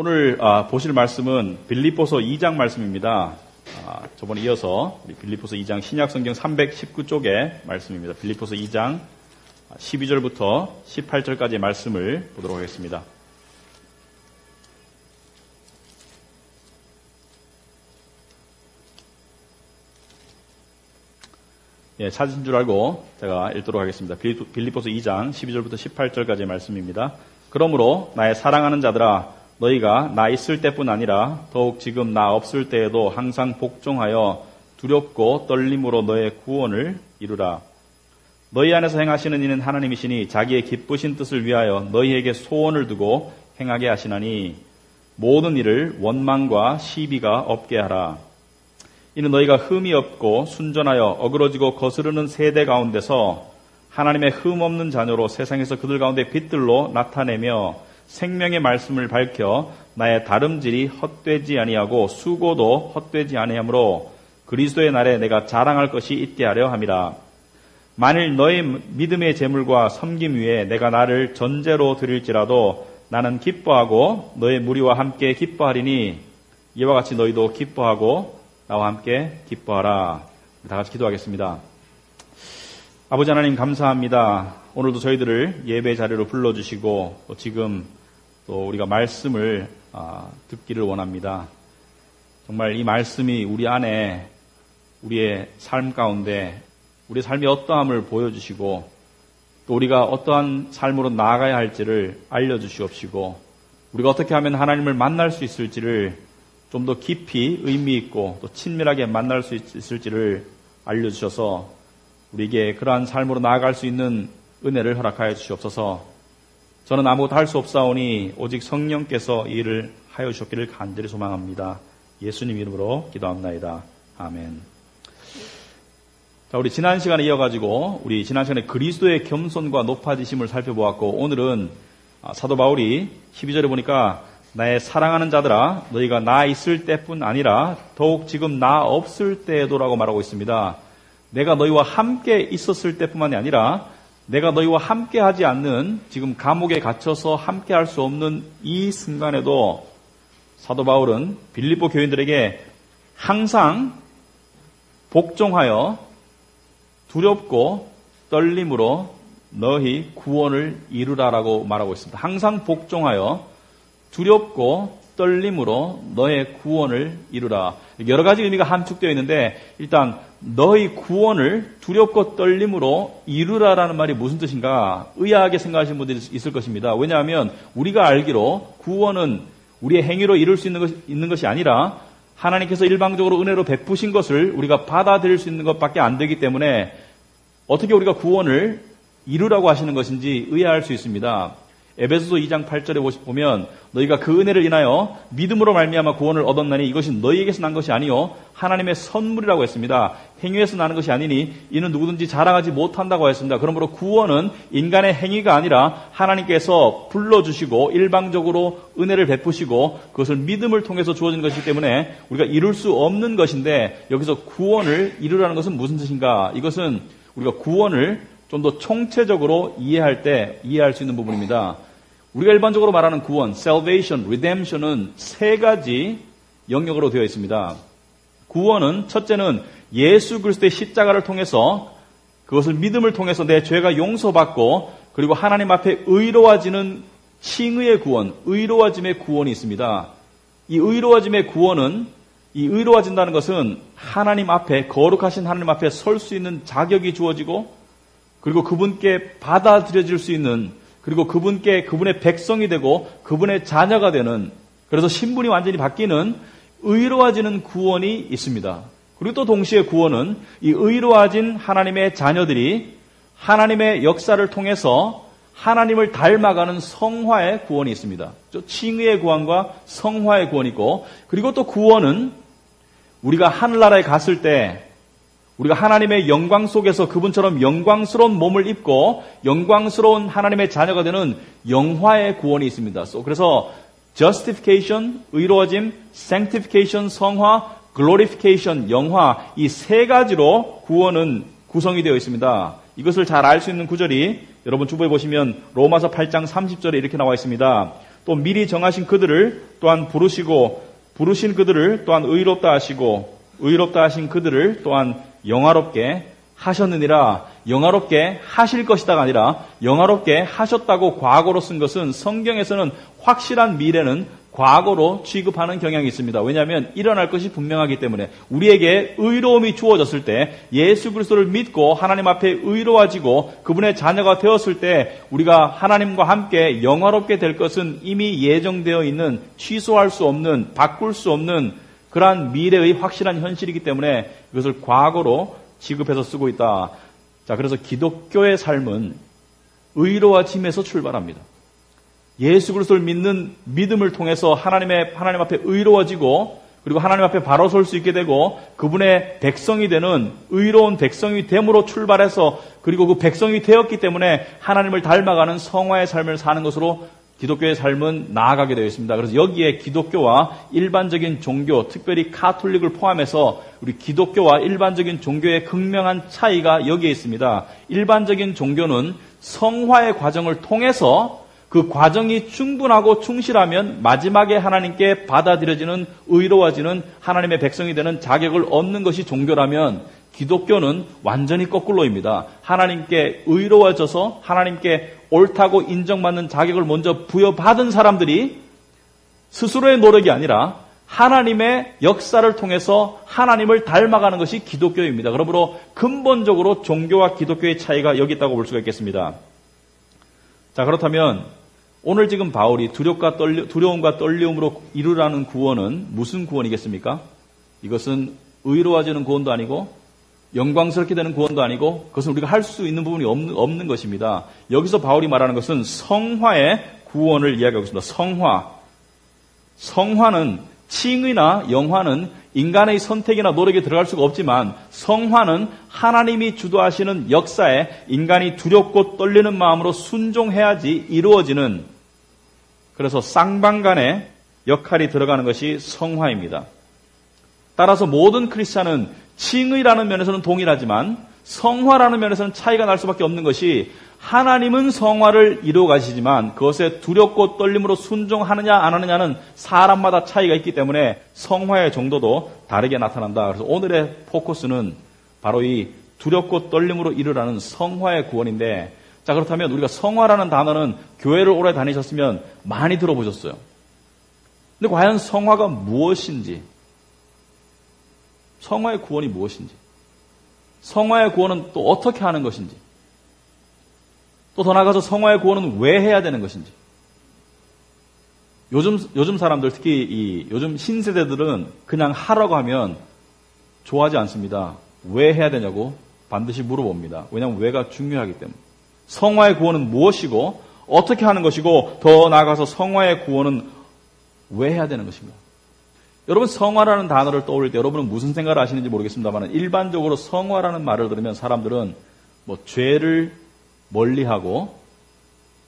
오늘 보실 말씀은 빌립보서 2장 말씀입니다. 저번에 이어서 빌립보서 2장 신약성경 319쪽의 말씀입니다. 빌립보서 2장 12절부터 18절까지의 말씀을 보도록 하겠습니다. 찾으신 줄 알고 제가 읽도록 하겠습니다. 빌립보서 2장 12절부터 18절까지의 말씀입니다. 그러므로 나의 사랑하는 자들아, 너희가 나 있을 때뿐 아니라 더욱 지금 나 없을 때에도 항상 복종하여 두렵고 떨림으로 너의 구원을 이루라. 너희 안에서 행하시는 이는 하나님이시니 자기의 기쁘신 뜻을 위하여 너희에게 소원을 두고 행하게 하시나니 모든 일을 원망과 시비가 없게 하라. 이는 너희가 흠이 없고 순전하여 어그러지고 거스르는 세대 가운데서 하나님의 흠 없는 자녀로 세상에서 그들 가운데 빛들로 나타내며 생명의 말씀을 밝혀 나의 다름질이 헛되지 아니하고 수고도 헛되지 아니하므로 그리스도의 날에 내가 자랑할 것이 있게 하려 함이라. 만일 너의 믿음의 제물과 섬김 위에 내가 나를 전제로 드릴지라도 나는 기뻐하고 너의 무리와 함께 기뻐하리니 이와 같이 너희도 기뻐하고 나와 함께 기뻐하라. 다 같이 기도하겠습니다. 아버지 하나님 감사합니다. 오늘도 저희들을 예배 자리로 불러주시고 또 지금 또 우리가 말씀을 듣기를 원합니다. 정말 이 말씀이 우리 안에 우리의 삶 가운데 우리의 삶이 어떠함을 보여주시고 또 우리가 어떠한 삶으로 나아가야 할지를 알려주시옵시고 우리가 어떻게 하면 하나님을 만날 수 있을지를 좀 더 깊이 의미 있고 또 친밀하게 만날 수 있을지를 알려주셔서 우리에게 그러한 삶으로 나아갈 수 있는 은혜를 허락하여 주시옵소서. 저는 아무것도 할 수 없사오니 오직 성령께서 이 일을 하여 주셨기를 간절히 소망합니다. 예수님 이름으로 기도합나이다. 아멘. 자, 우리 지난 시간에 이어가지고 우리 지난 시간에 그리스도의 겸손과 높아지심을 살펴보았고 오늘은 사도 바울이 12절에 보니까 나의 사랑하는 자들아 너희가 나 있을 때뿐 아니라 더욱 지금 나 없을 때에도라고 말하고 있습니다. 내가 너희와 함께 있었을 때뿐만이 아니라 내가 너희와 함께 하지 않는 지금 감옥에 갇혀서 함께 할 수 없는 이 순간에도 사도 바울은 빌립보 교인들에게 항상 복종하여 두렵고 떨림으로 너희 구원을 이루라라고 말하고 있습니다. 항상 복종하여 두렵고 떨림으로 너의 구원을 이루라. 여러 가지 의미가 함축되어 있는데 일단 너희 구원을 두렵고 떨림으로 이루라라는 말이 무슨 뜻인가 의아하게 생각하시는 분들이 있을 것입니다. 왜냐하면 우리가 알기로 구원은 우리의 행위로 이룰 수 있는 것이 아니라 하나님께서 일방적으로 은혜로 베푸신 것을 우리가 받아들일 수 있는 것밖에 안 되기 때문에 어떻게 우리가 구원을 이루라고 하시는 것인지 의아할 수 있습니다. 에베소서 2장 8절에 보면 너희가 그 은혜를 인하여 믿음으로 말미암아 구원을 얻었나니 이것이 너희에게서 난 것이 아니요 하나님의 선물이라고 했습니다. 행위에서 나는 것이 아니니 이는 누구든지 자랑하지 못한다고 했습니다. 그러므로 구원은 인간의 행위가 아니라 하나님께서 불러주시고 일방적으로 은혜를 베푸시고 그것을 믿음을 통해서 주어진 것이기 때문에 우리가 이룰 수 없는 것인데 여기서 구원을 이루라는 것은 무슨 뜻인가? 이것은 우리가 구원을 좀 더 총체적으로 이해할 수 있는 부분입니다. 우리가 일반적으로 말하는 구원, salvation, redemption은 세 가지 영역으로 되어 있습니다. 구원은 첫째는 예수 그리스도의 십자가를 통해서 그것을 믿음을 통해서 내 죄가 용서받고 그리고 하나님 앞에 의로워지는 칭의의 구원, 의로워짐의 구원이 있습니다. 이 의로워짐의 구원은 이 의로워진다는 것은 하나님 앞에 거룩하신 하나님 앞에 설 수 있는 자격이 주어지고 그리고 그분께 받아들여질 수 있는 그리고 그분의 백성이 되고 그분의 자녀가 되는 그래서 신분이 완전히 바뀌는 의로워지는 구원이 있습니다. 그리고 또 동시에 구원은 이 의로워진 하나님의 자녀들이 하나님의 역사를 통해서 하나님을 닮아가는 성화의 구원이 있습니다. 칭의의 구원과 성화의 구원이 있고 그리고 또 구원은 우리가 하늘나라에 갔을 때 우리가 하나님의 영광 속에서 그분처럼 영광스러운 몸을 입고 영광스러운 하나님의 자녀가 되는 영화의 구원이 있습니다. 그래서 justification, 의로워짐, sanctification, 성화, glorification, 영화 이 세 가지로 구원은 구성이 되어 있습니다. 이것을 잘 알 수 있는 구절이 여러분 주보에 보시면 로마서 8장 30절에 이렇게 나와 있습니다. 또 미리 정하신 그들을 또한 부르시고 부르신 그들을 또한 의롭다 하시고 의롭다 하신 그들을 또한 영화롭게 하셨느니라. 영화롭게 하실 것이다가 아니라 영화롭게 하셨다고 과거로 쓴 것은 성경에서는 확실한 미래는 과거로 취급하는 경향이 있습니다. 왜냐하면 일어날 것이 분명하기 때문에 우리에게 의로움이 주어졌을 때 예수 그리스도를 믿고 하나님 앞에 의로워지고 그분의 자녀가 되었을 때 우리가 하나님과 함께 영화롭게 될 것은 이미 예정되어 있는 취소할 수 없는 바꿀 수 없는 그러한 미래의 확실한 현실이기 때문에 이것을 과거로 취급해서 쓰고 있다. 자, 그래서 기독교의 삶은 의로워짐에서 출발합니다. 예수 그리스도를 믿는 믿음을 통해서 하나님 앞에 의로워지고 그리고 하나님 앞에 바로 설 수 있게 되고 그분의 백성이 되는 의로운 백성이 됨으로 출발해서 그리고 그 백성이 되었기 때문에 하나님을 닮아가는 성화의 삶을 사는 것으로 기독교의 삶은 나아가게 되어 있습니다. 그래서 여기에 기독교와 일반적인 종교, 특별히 카톨릭을 포함해서 우리 기독교와 일반적인 종교의 극명한 차이가 여기에 있습니다. 일반적인 종교는 성화의 과정을 통해서 그 과정이 충분하고 충실하면 마지막에 하나님께 받아들여지는 의로워지는 하나님의 백성이 되는 자격을 얻는 것이 종교라면 기독교는 완전히 거꾸로입니다. 하나님께 의로워져서 하나님께 옳다고 인정받는 자격을 먼저 부여받은 사람들이 스스로의 노력이 아니라 하나님의 역사를 통해서 하나님을 닮아가는 것이 기독교입니다. 그러므로 근본적으로 종교와 기독교의 차이가 여기 있다고 볼 수가 있겠습니다. 자, 그렇다면 오늘 지금 바울이 두려움과 떨림으로 이루라는 구원은 무슨 구원이겠습니까? 이것은 의로워지는 구원도 아니고 영광스럽게 되는 구원도 아니고 그것은 우리가 할 수 있는 부분이 없는 것입니다. 여기서 바울이 말하는 것은 성화의 구원을 이야기하고 있습니다. 성화는 칭의나 영화는 인간의 선택이나 노력에 들어갈 수가 없지만 성화는 하나님이 주도하시는 역사에 인간이 두렵고 떨리는 마음으로 순종해야지 이루어지는 그래서 쌍방간의 역할이 들어가는 것이 성화입니다. 따라서 모든 크리스찬은 칭의라는 면에서는 동일하지만 성화라는 면에서는 차이가 날 수밖에 없는 것이 하나님은 성화를 이루어 가시지만 그것에 두렵고 떨림으로 순종하느냐 안 하느냐는 사람마다 차이가 있기 때문에 성화의 정도도 다르게 나타난다. 그래서 오늘의 포커스는 바로 이 두렵고 떨림으로 이루라는 성화의 구원인데 자 그렇다면 우리가 성화라는 단어는 교회를 오래 다니셨으면 많이 들어보셨어요. 근데 과연 성화가 무엇인지 성화의 구원이 무엇인지 성화의 구원은 또 어떻게 하는 것인지 또 더 나아가서 성화의 구원은 왜 해야 되는 것인지 요즘 사람들 특히 요즘 신세대들은 그냥 하라고 하면 좋아하지 않습니다. 왜 해야 되냐고 반드시 물어봅니다. 왜냐하면 왜가 중요하기 때문에 성화의 구원은 무엇이고 어떻게 하는 것이고 더 나아가서 성화의 구원은 왜 해야 되는 것인가? 여러분 성화라는 단어를 떠올릴 때 여러분은 무슨 생각을 하시는지 모르겠습니다만 일반적으로 성화라는 말을 들으면 사람들은 뭐 죄를 멀리하고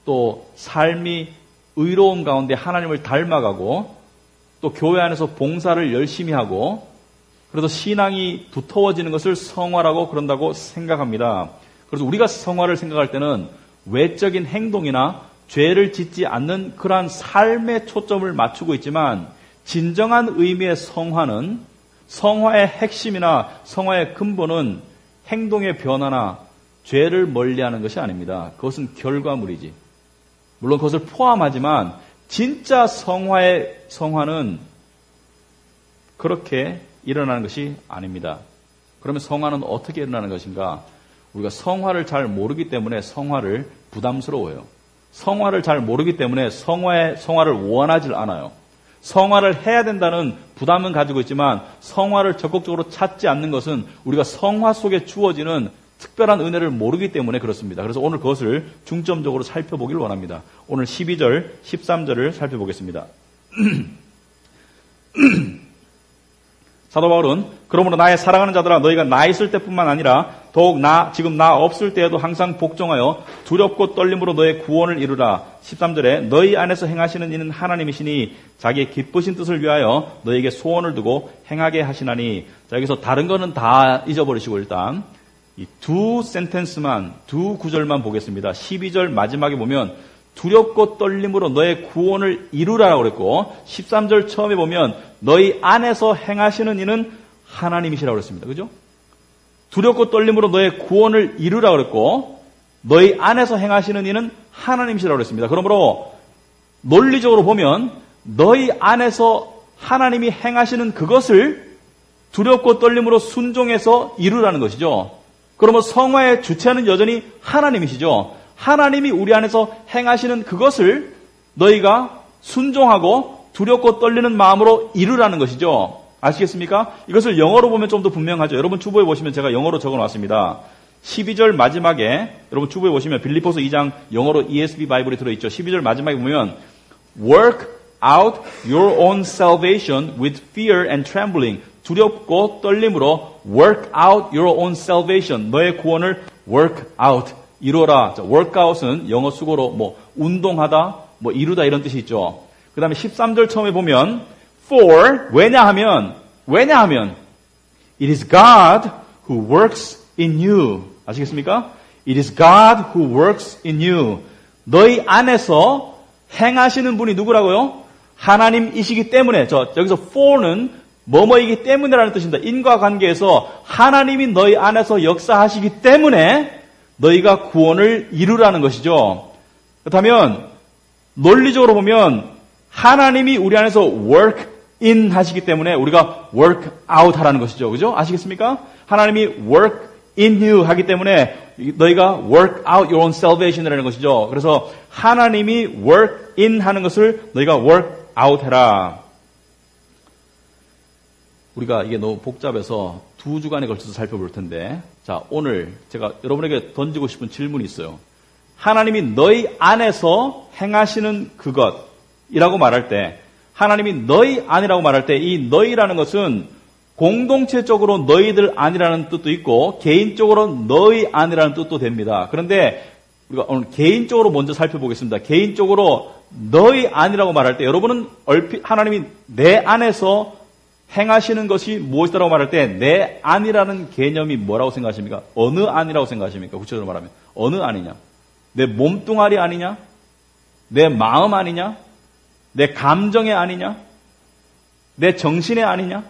또 삶이 의로움 가운데 하나님을 닮아가고 또 교회 안에서 봉사를 열심히 하고 그래서 신앙이 두터워지는 것을 성화라고 그런다고 생각합니다. 그래서 우리가 성화를 생각할 때는 외적인 행동이나 죄를 짓지 않는 그러한 삶에 초점을 맞추고 있지만 진정한 의미의 성화는 성화의 핵심이나 성화의 근본은 행동의 변화나 죄를 멀리하는 것이 아닙니다. 그것은 결과물이지. 물론 그것을 포함하지만 진짜 성화는 그렇게 일어나는 것이 아닙니다. 그러면 성화는 어떻게 일어나는 것인가? 우리가 성화를 잘 모르기 때문에 성화를 부담스러워요. 성화를 잘 모르기 때문에 성화를 원하지 않아요. 성화를 해야 된다는 부담은 가지고 있지만 성화를 적극적으로 찾지 않는 것은 우리가 성화 속에 주어지는 특별한 은혜를 모르기 때문에 그렇습니다. 그래서 오늘 그것을 중점적으로 살펴보길 원합니다. 오늘 12절, 13절을 살펴보겠습니다. 사도 바울은 그러므로 나의 사랑하는 자들아 너희가 나 있을 때뿐만 아니라 더욱 지금 나 없을 때에도 항상 복종하여 두렵고 떨림으로 너의 구원을 이루라. 13절에 너희 안에서 행하시는 이는 하나님이시니 자기의 기쁘신 뜻을 위하여 너희에게 소원을 두고 행하게 하시나니. 자, 여기서 다른 거는 다 잊어버리시고 일단 이 두 구절만 보겠습니다. 12절 마지막에 보면 두렵고 떨림으로 너의 구원을 이루라라고 그랬고 13절 처음에 보면 너희 안에서 행하시는 이는 하나님이시라고 그랬습니다. 그죠? 두렵고 떨림으로 너의 구원을 이루라고 그랬고 너희 안에서 행하시는 이는 하나님이시라고 그랬습니다. 그러므로 논리적으로 보면 너희 안에서 하나님이 행하시는 그것을 두렵고 떨림으로 순종해서 이루라는 것이죠. 그러면 성화의 주체는 여전히 하나님이시죠. 하나님이 우리 안에서 행하시는 그것을 너희가 순종하고 두렵고 떨리는 마음으로 이루라는 것이죠. 아시겠습니까? 이것을 영어로 보면 좀 더 분명하죠. 여러분 주보에 보시면 제가 영어로 적어놨습니다. 12절 마지막에 여러분 주보에 보시면 빌립보서 2장 영어로 ESV 바이블이 들어있죠. 12절 마지막에 보면 Work out your own salvation with fear and trembling. 두렵고 떨림으로 work out your own salvation. 너의 구원을 work out. 이루어라. work out은 영어 수고로 운동하다, 이루다 이런 뜻이 있죠. 그 다음에 13절 처음에 보면 for, 왜냐하면 it is God who works in you. 아시겠습니까? It is God who works in you. 너희 안에서 행하시는 분이 누구라고요? 하나님이시기 때문에, 여기서 for는 뭐뭐이기 때문에라는 뜻입니다. 인과관계에서 하나님이 너희 안에서 역사하시기 때문에 너희가 구원을 이루라는 것이죠. 그렇다면 논리적으로 보면 하나님이 우리 안에서 work in 하시기 때문에 우리가 work out 하라는 것이죠. 그죠? 아시겠습니까? 하나님이 work in you 하기 때문에 너희가 work out your own salvation이라는 것이죠. 그래서 하나님이 work in 하는 것을 너희가 work out 해라. 우리가 이게 너무 복잡해서 2주간에 걸쳐서 살펴볼 텐데, 자, 오늘 제가 여러분에게 던지고 싶은 질문이 있어요. 하나님이 너희 안에서 행하시는 그것이라고 말할 때, 하나님이 너희 안이라고 말할 때, 이 너희라는 것은 공동체적으로 너희들 안이라는 뜻도 있고, 개인적으로 너희 안이라는 뜻도 됩니다. 그런데 우리가 오늘 개인적으로 먼저 살펴보겠습니다. 개인적으로 너희 안이라고 말할 때, 여러분은 얼핏 하나님이 내 안에서 행하시는 것이 무엇이다라고 말할 때 내 안이라는 개념이 뭐라고 생각하십니까? 어느 안이라고 생각하십니까? 구체적으로 말하면 어느 안이냐? 내 몸뚱아리 아니냐? 내 마음 아니냐? 내 감정의 아니냐? 내 정신의 아니냐?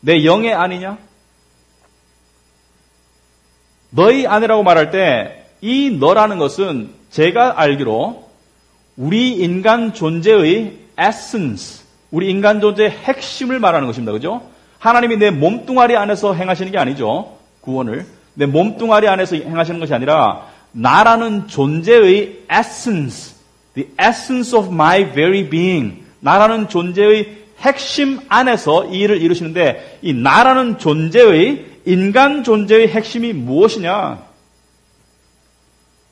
내 영의 아니냐? 너희 안이라고 말할 때 이 너라는 것은 제가 알기로 우리 인간 존재의 에센스, 우리 인간 존재의 핵심을 말하는 것입니다. 그죠? 하나님이 내 몸뚱아리 안에서 행하시는 게 아니죠. 구원을. 내 몸뚱아리 안에서 행하시는 것이 아니라 나라는 존재의 essence, the essence of my very being, 나라는 존재의 핵심 안에서 이 일을 이루시는데 이 나라는 존재의 인간 존재의 핵심이 무엇이냐?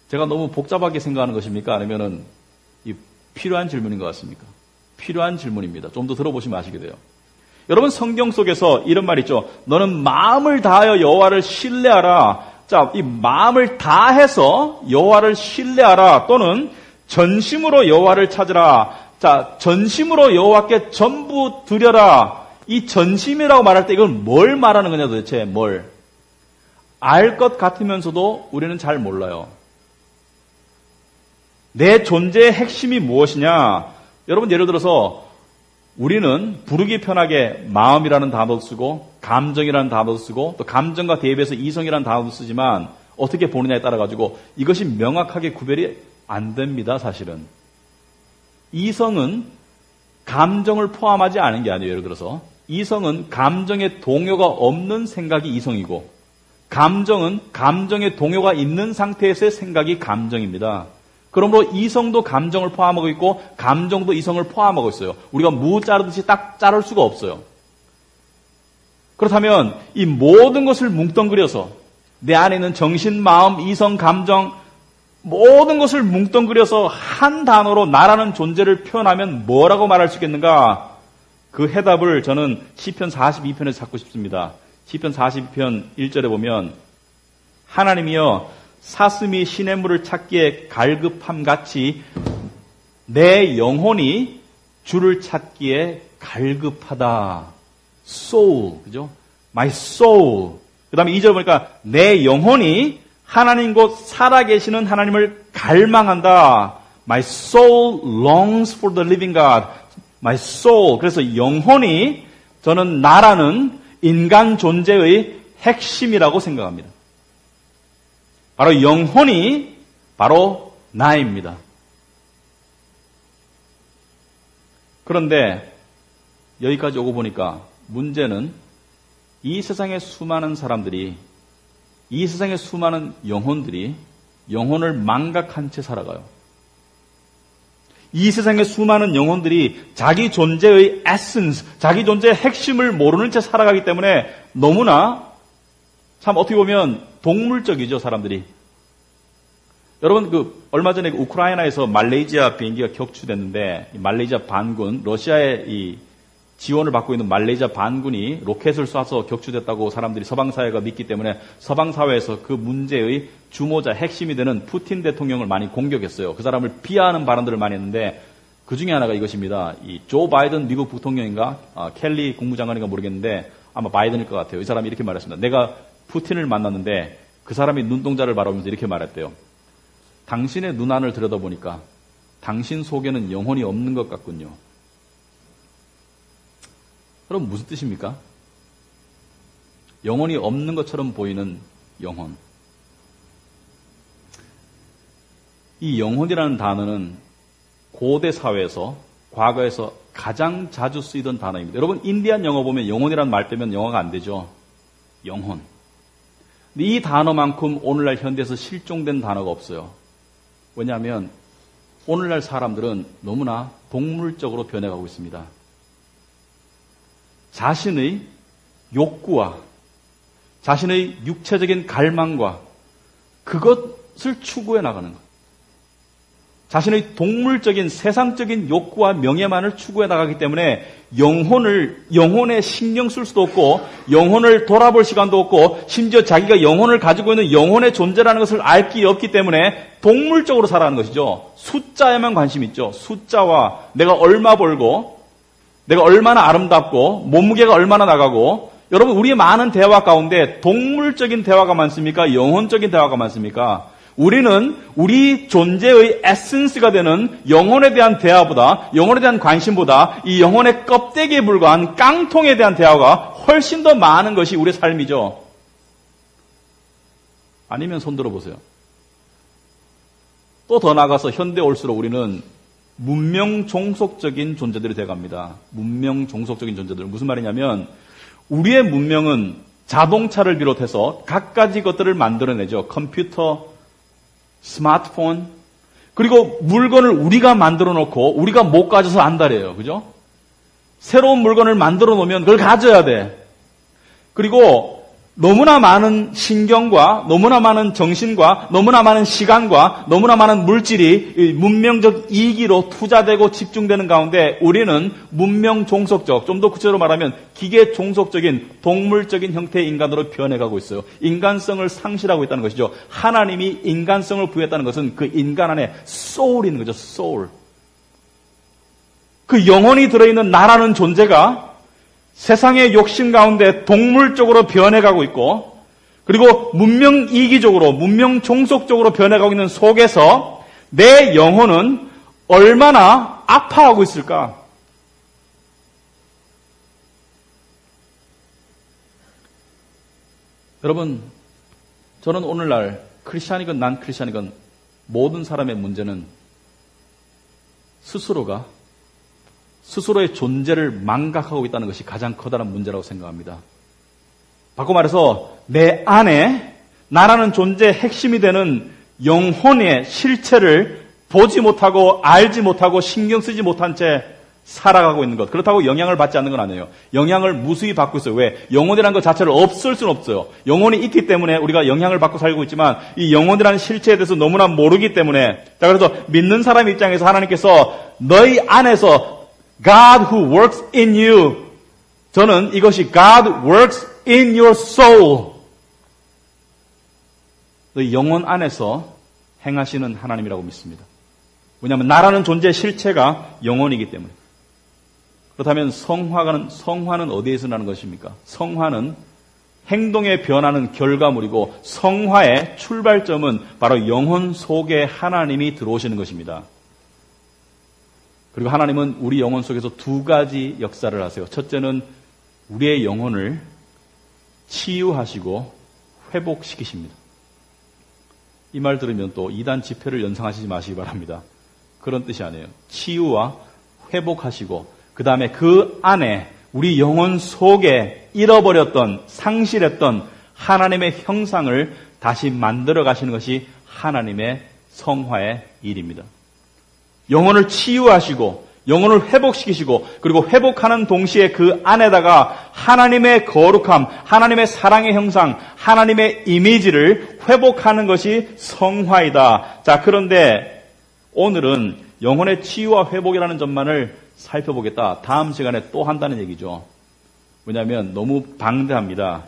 제가 너무 복잡하게 생각하는 것입니까? 아니면은 이 필요한 질문인 것 같습니까? 필요한 질문입니다. 좀 더 들어보시면 아시게 돼요. 여러분 성경 속에서 이런 말 있죠. 너는 마음을 다하여 여호와를 신뢰하라. 자, 이 마음을 다해서 여호와를 신뢰하라. 또는 전심으로 여호와를 찾으라. 자, 전심으로 여호와께 전부 드려라. 이 전심이라고 말할 때 이건 뭘 말하는 거냐 도대체 뭘? 알 것 같으면서도 우리는 잘 몰라요. 내 존재의 핵심이 무엇이냐? 여러분 예를 들어서 우리는 부르기 편하게 마음이라는 단어도 쓰고 감정이라는 단어도 쓰고 또 감정과 대비해서 이성이라는 단어도 쓰지만 어떻게 보느냐에 따라 가지고 이것이 명확하게 구별이 안 됩니다. 사실은. 이성은 감정을 포함하지 않은 게 아니에요. 예를 들어서 이성은 감정의 동요가 없는 생각이 이성이고 감정은 감정의 동요가 있는 상태에서의 생각이 감정입니다. 그러므로 이성도 감정을 포함하고 있고 감정도 이성을 포함하고 있어요. 우리가 무 자르듯이 딱 자를 수가 없어요. 그렇다면 이 모든 것을 뭉뚱그려서 내 안에 있는 정신, 마음, 이성, 감정 모든 것을 뭉뚱그려서 한 단어로 나라는 존재를 표현하면 뭐라고 말할 수 있겠는가? 그 해답을 저는 시편 42편에서 찾고 싶습니다. 시편 42편 1절에 보면 하나님이여 사슴이 시냇물을 찾기에 갈급함 같이 내 영혼이 주를 찾기에 갈급하다. soul, 그죠? my soul. 그 다음에 2절 보니까 내 영혼이 하나님 곧 살아계시는 하나님을 갈망한다. My soul longs for the living God. My soul. 그래서 영혼이 저는 나라는 인간 존재의 핵심이라고 생각합니다. 바로 영혼이 바로 나입니다. 그런데 여기까지 오고 보니까 문제는 이 세상의 수많은 사람들이, 이 세상의 수많은 영혼들이 영혼을 망각한 채 살아가요. 이 세상의 수많은 영혼들이 자기 존재의 에센스, 자기 존재의 핵심을 모르는 채 살아가기 때문에 너무나 참 어떻게 보면 동물적이죠, 사람들이. 여러분, 얼마 전에 우크라이나에서 말레이시아 비행기가 격추됐는데, 말레이시아 반군, 러시아의 이 지원을 받고 있는 말레이시아 반군이 로켓을 쏴서 격추됐다고 사람들이 서방사회가 믿기 때문에 서방사회에서 그 문제의 주모자, 핵심이 되는 푸틴 대통령을 많이 공격했어요. 그 사람을 비하하는 발언들을 많이 했는데 그 중에 하나가 이것입니다. 이 조 바이든 미국 부통령인가 켈리 국무장관인가 모르겠는데 아마 바이든일 것 같아요. 이 사람이 이렇게 말했습니다. 내가 푸틴을 만났는데 그 사람이 눈동자를 바라보면서 이렇게 말했대요. 당신의 눈안을 들여다보니까 당신 속에는 영혼이 없는 것 같군요. 그럼 무슨 뜻입니까? 영혼이 없는 것처럼 보이는 영혼. 이 영혼이라는 단어는 고대 사회에서, 과거에서 가장 자주 쓰이던 단어입니다. 여러분, 인디안 영어 보면 영혼이라는 말 빼면 영어가 안 되죠. 영혼. 근데 이 단어만큼 오늘날 현대에서 실종된 단어가 없어요. 왜냐하면 오늘날 사람들은 너무나 동물적으로 변해가고 있습니다. 자신의 욕구와 자신의 육체적인 갈망과 그것을 추구해 나가는 것. 자신의 동물적인 세상적인 욕구와 명예만을 추구해 나가기 때문에 영혼에 신경 쓸 수도 없고 영혼을 돌아볼 시간도 없고 심지어 자기가 영혼을 가지고 있는 영혼의 존재라는 것을 알 길이 없기 때문에 동물적으로 살아가는 것이죠. 숫자에만 관심이 있죠. 숫자와 내가 얼마 벌고 내가 얼마나 아름답고 몸무게가 얼마나 나가고. 여러분, 우리의 많은 대화 가운데 동물적인 대화가 많습니까? 영혼적인 대화가 많습니까? 우리는 우리 존재의 에센스가 되는 영혼에 대한 대화보다, 영혼에 대한 관심보다 이 영혼의 껍데기에 불과한 깡통에 대한 대화가 훨씬 더 많은 것이 우리의 삶이죠. 아니면 손 들어보세요. 또 더 나아가서 현대에 올수록 우리는 문명 종속적인 존재들이 되어갑니다. 문명 종속적인 존재들. 무슨 말이냐면 우리의 문명은 자동차를 비롯해서 갖가지 것들을 만들어내죠. 컴퓨터, 스마트폰, 그리고 물건을 우리가 만들어 놓고 우리가 못 가져서 안달해요. 그죠? 새로운 물건을 만들어 놓으면 그걸 가져야 돼. 그리고 너무나 많은 신경과 너무나 많은 정신과 너무나 많은 시간과 너무나 많은 물질이 문명적 이기로 투자되고 집중되는 가운데 우리는 문명 종속적, 좀 더 구체적으로 말하면 기계 종속적인 동물적인 형태의 인간으로 변해가고 있어요. 인간성을 상실하고 있다는 것이죠. 하나님이 인간성을 부여했다는 것은 그 인간 안에 소울이 있는 거죠. 소울. 그 영혼이 들어있는 나라는 존재가 세상의 욕심 가운데 동물적으로 변해가고 있고 그리고 문명 이기적으로 문명 종속적으로 변해가고 있는 속에서 내 영혼은 얼마나 아파하고 있을까? 여러분, 저는 오늘날 크리스찬이건 난 크리스찬이건 모든 사람의 문제는 스스로의 존재를 망각하고 있다는 것이 가장 커다란 문제라고 생각합니다. 바꿔 말해서 내 안에 나라는 존재의 핵심이 되는 영혼의 실체를 보지 못하고 알지 못하고 신경 쓰지 못한 채 살아가고 있는 것. 그렇다고 영향을 받지 않는 건 아니에요. 영향을 무수히 받고 있어요. 왜? 영혼이라는 것 자체를 없앨 수는 없어요. 영혼이 있기 때문에 우리가 영향을 받고 살고 있지만 이 영혼이라는 실체에 대해서 너무나 모르기 때문에 자 그래서 믿는 사람 입장에서 하나님께서 너희 안에서 God who works in you. 저는 이것이 God works in your soul. 너희 영혼 안에서 행하시는 하나님이라고 믿습니다. 왜냐하면 나라는 존재의 실체가 영혼이기 때문에. 그렇다면 성화는 어디에서 나는 것입니까? 성화는 행동에 변하는 결과물이고 성화의 출발점은 바로 영혼 속에 하나님이 들어오시는 것입니다. 그리고 하나님은 우리 영혼 속에서 두 가지 역사를 하세요. 첫째는 우리의 영혼을 치유하시고 회복시키십니다. 이 말 들으면 또 이단 집회를 연상하시지 마시기 바랍니다. 그런 뜻이 아니에요. 치유와 회복하시고 그 다음에 그 안에 우리 영혼 속에 잃어버렸던 상실했던 하나님의 형상을 다시 만들어 가시는 것이 하나님의 성화의 일입니다. 영혼을 치유하시고 영혼을 회복시키시고 그리고 회복하는 동시에 그 안에다가 하나님의 거룩함, 하나님의 사랑의 형상, 하나님의 이미지를 회복하는 것이 성화이다. 자, 그런데 오늘은 영혼의 치유와 회복이라는 점만을 살펴보겠다. 다음 시간에 또 한다는 얘기죠. 왜냐하면 너무 방대합니다.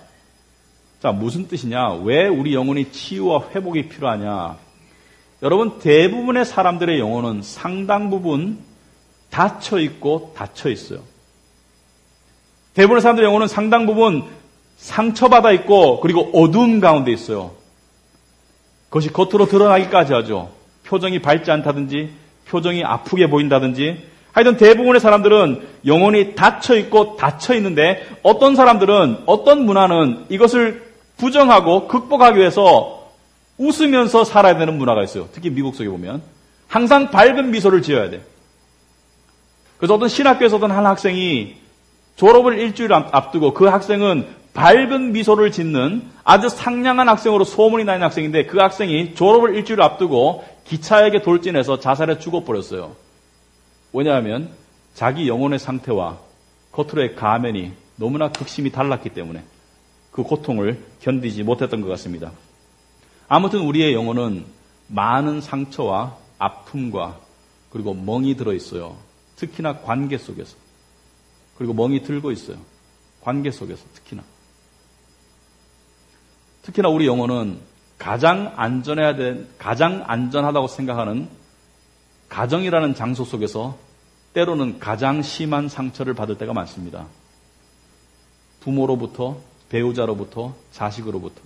자, 무슨 뜻이냐? 왜 우리 영혼이 치유와 회복이 필요하냐? 여러분, 대부분의 사람들의 영혼은 상당 부분 닫혀 있고 닫혀 있어요. 대부분의 사람들의 영혼은 상당 부분 상처받아 있고 그리고 어두운 가운데 있어요. 그것이 겉으로 드러나기까지 하죠. 표정이 밝지 않다든지 표정이 아프게 보인다든지 하여튼 대부분의 사람들은 영혼이 닫혀 있고 닫혀 있는데 어떤 사람들은 어떤 문화는 이것을 부정하고 극복하기 위해서 웃으면서 살아야 되는 문화가 있어요. 특히 미국 속에 보면 항상 밝은 미소를 지어야 돼. 그래서 어떤 신학교에서 어떤 한 학생이 졸업을 일주일 앞두고 그 학생은 밝은 미소를 짓는 아주 상냥한 학생으로 소문이 나는 학생인데 그 학생이 졸업을 일주일 앞두고 기차역에 돌진해서 자살해 죽어버렸어요. 왜냐하면 자기 영혼의 상태와 겉으로의 가면이 너무나 극심히 달랐기 때문에 그 고통을 견디지 못했던 것 같습니다. 아무튼 우리의 영혼은 많은 상처와 아픔과 그리고 멍이 들어있어요. 특히나 관계 속에서. 그리고 멍이 들고 있어요. 관계 속에서 특히나 우리 영혼은 가장 안전하다고 생각하는 가정이라는 장소 속에서 때로는 가장 심한 상처를 받을 때가 많습니다. 부모로부터, 배우자로부터, 자식으로부터.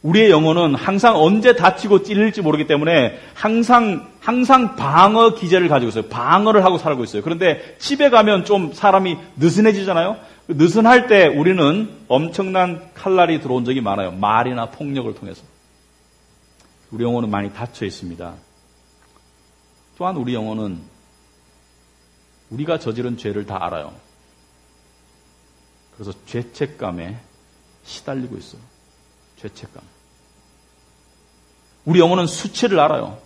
우리의 영혼은 항상 언제 다치고 찔릴지 모르기 때문에 항상 방어 기제를 가지고 있어요. 방어를 하고 살고 있어요. 그런데 집에 가면 좀 사람이 느슨해지잖아요. 느슨할 때 우리는 엄청난 칼날이 들어온 적이 많아요. 말이나 폭력을 통해서. 우리 영혼은 많이 닫혀 있습니다. 또한 우리 영혼은 우리가 저지른 죄를 다 알아요. 그래서 죄책감에 시달리고 있어요. 죄책감. 우리 영혼은 수치를 알아요.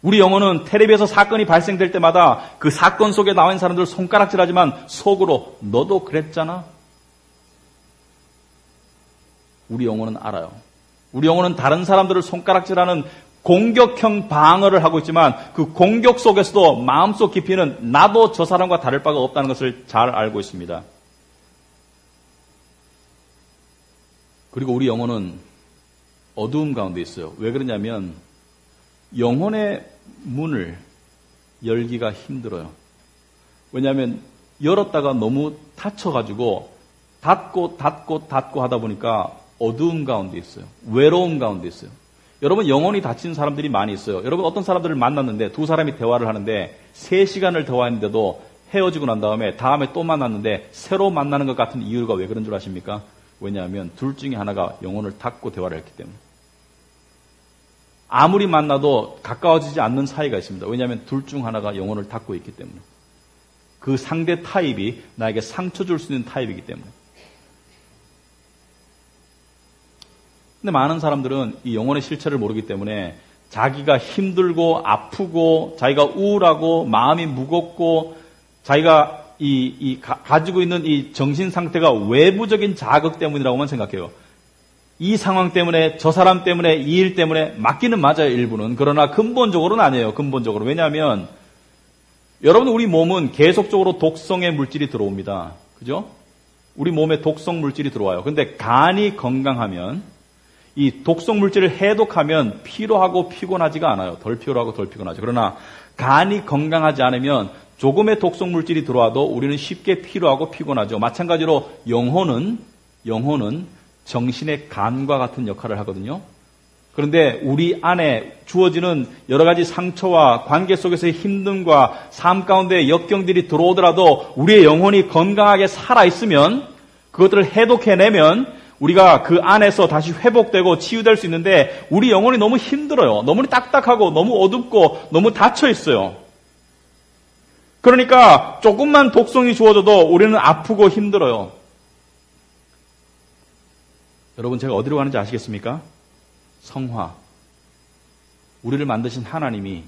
우리 영혼은 텔레비에서 사건이 발생될 때마다 그 사건 속에 나온 사람들 손가락질하지만 속으로 너도 그랬잖아. 우리 영혼은 알아요. 우리 영혼은 다른 사람들을 손가락질하는 공격형 방어를 하고 있지만 그 공격 속에서도 마음속 깊이는 나도 저 사람과 다를 바가 없다는 것을 잘 알고 있습니다. 그리고 우리 영혼은 어두움 가운데 있어요. 왜 그러냐면 영혼의 문을 열기가 힘들어요. 왜냐하면 열었다가 너무 닫혀가지고 닫고 하다 보니까 어두움 가운데 있어요. 외로움 가운데 있어요. 여러분 영혼이 닫힌 사람들이 많이 있어요. 여러분 어떤 사람들을 만났는데 두 사람이 대화를 하는데 3시간을 대화했는데도 헤어지고 난 다음에 또 만났는데 새로 만나는 것 같은 이유가 왜 그런 줄 아십니까? 왜냐하면 둘 중에 하나가 영혼을 닫고 대화를 했기 때문에. 아무리 만나도 가까워지지 않는 사이가 있습니다. 왜냐하면 둘 중 하나가 영혼을 닫고 있기 때문에. 그 상대 타입이 나에게 상처 줄 수 있는 타입이기 때문에. 근데 많은 사람들은 이 영혼의 실체를 모르기 때문에 자기가 힘들고 아프고 자기가 우울하고 마음이 무겁고 자기가 가지고 있는 이 정신 상태가 외부적인 자극 때문이라고만 생각해요. 이 상황 때문에, 저 사람 때문에, 이 일 때문에 맞기는 맞아요, 일부는. 그러나 근본적으로는 아니에요, 근본적으로. 왜냐하면, 여러분, 우리 몸은 계속적으로 독성의 물질이 들어옵니다. 그죠? 우리 몸에 독성 물질이 들어와요. 근데 간이 건강하면, 이 독성 물질을 해독하면 피로하고 피곤하지가 않아요. 덜 피로하고 덜 피곤하죠. 그러나, 간이 건강하지 않으면 조금의 독성 물질이 들어와도 우리는 쉽게 피로하고 피곤하죠. 마찬가지로 영혼은 정신의 간과 같은 역할을 하거든요. 그런데 우리 안에 주어지는 여러 가지 상처와 관계 속에서의 힘듦과 삶 가운데 역경들이 들어오더라도 우리의 영혼이 건강하게 살아있으면 그것들을 해독해내면 우리가 그 안에서 다시 회복되고 치유될 수 있는데 우리 영혼이 너무 힘들어요. 너무 딱딱하고 너무 어둡고 너무 닫혀있어요. 그러니까 조금만 독성이 주어져도 우리는 아프고 힘들어요. 여러분 제가 어디로 가는지 아시겠습니까? 성화. 우리를 만드신 하나님이,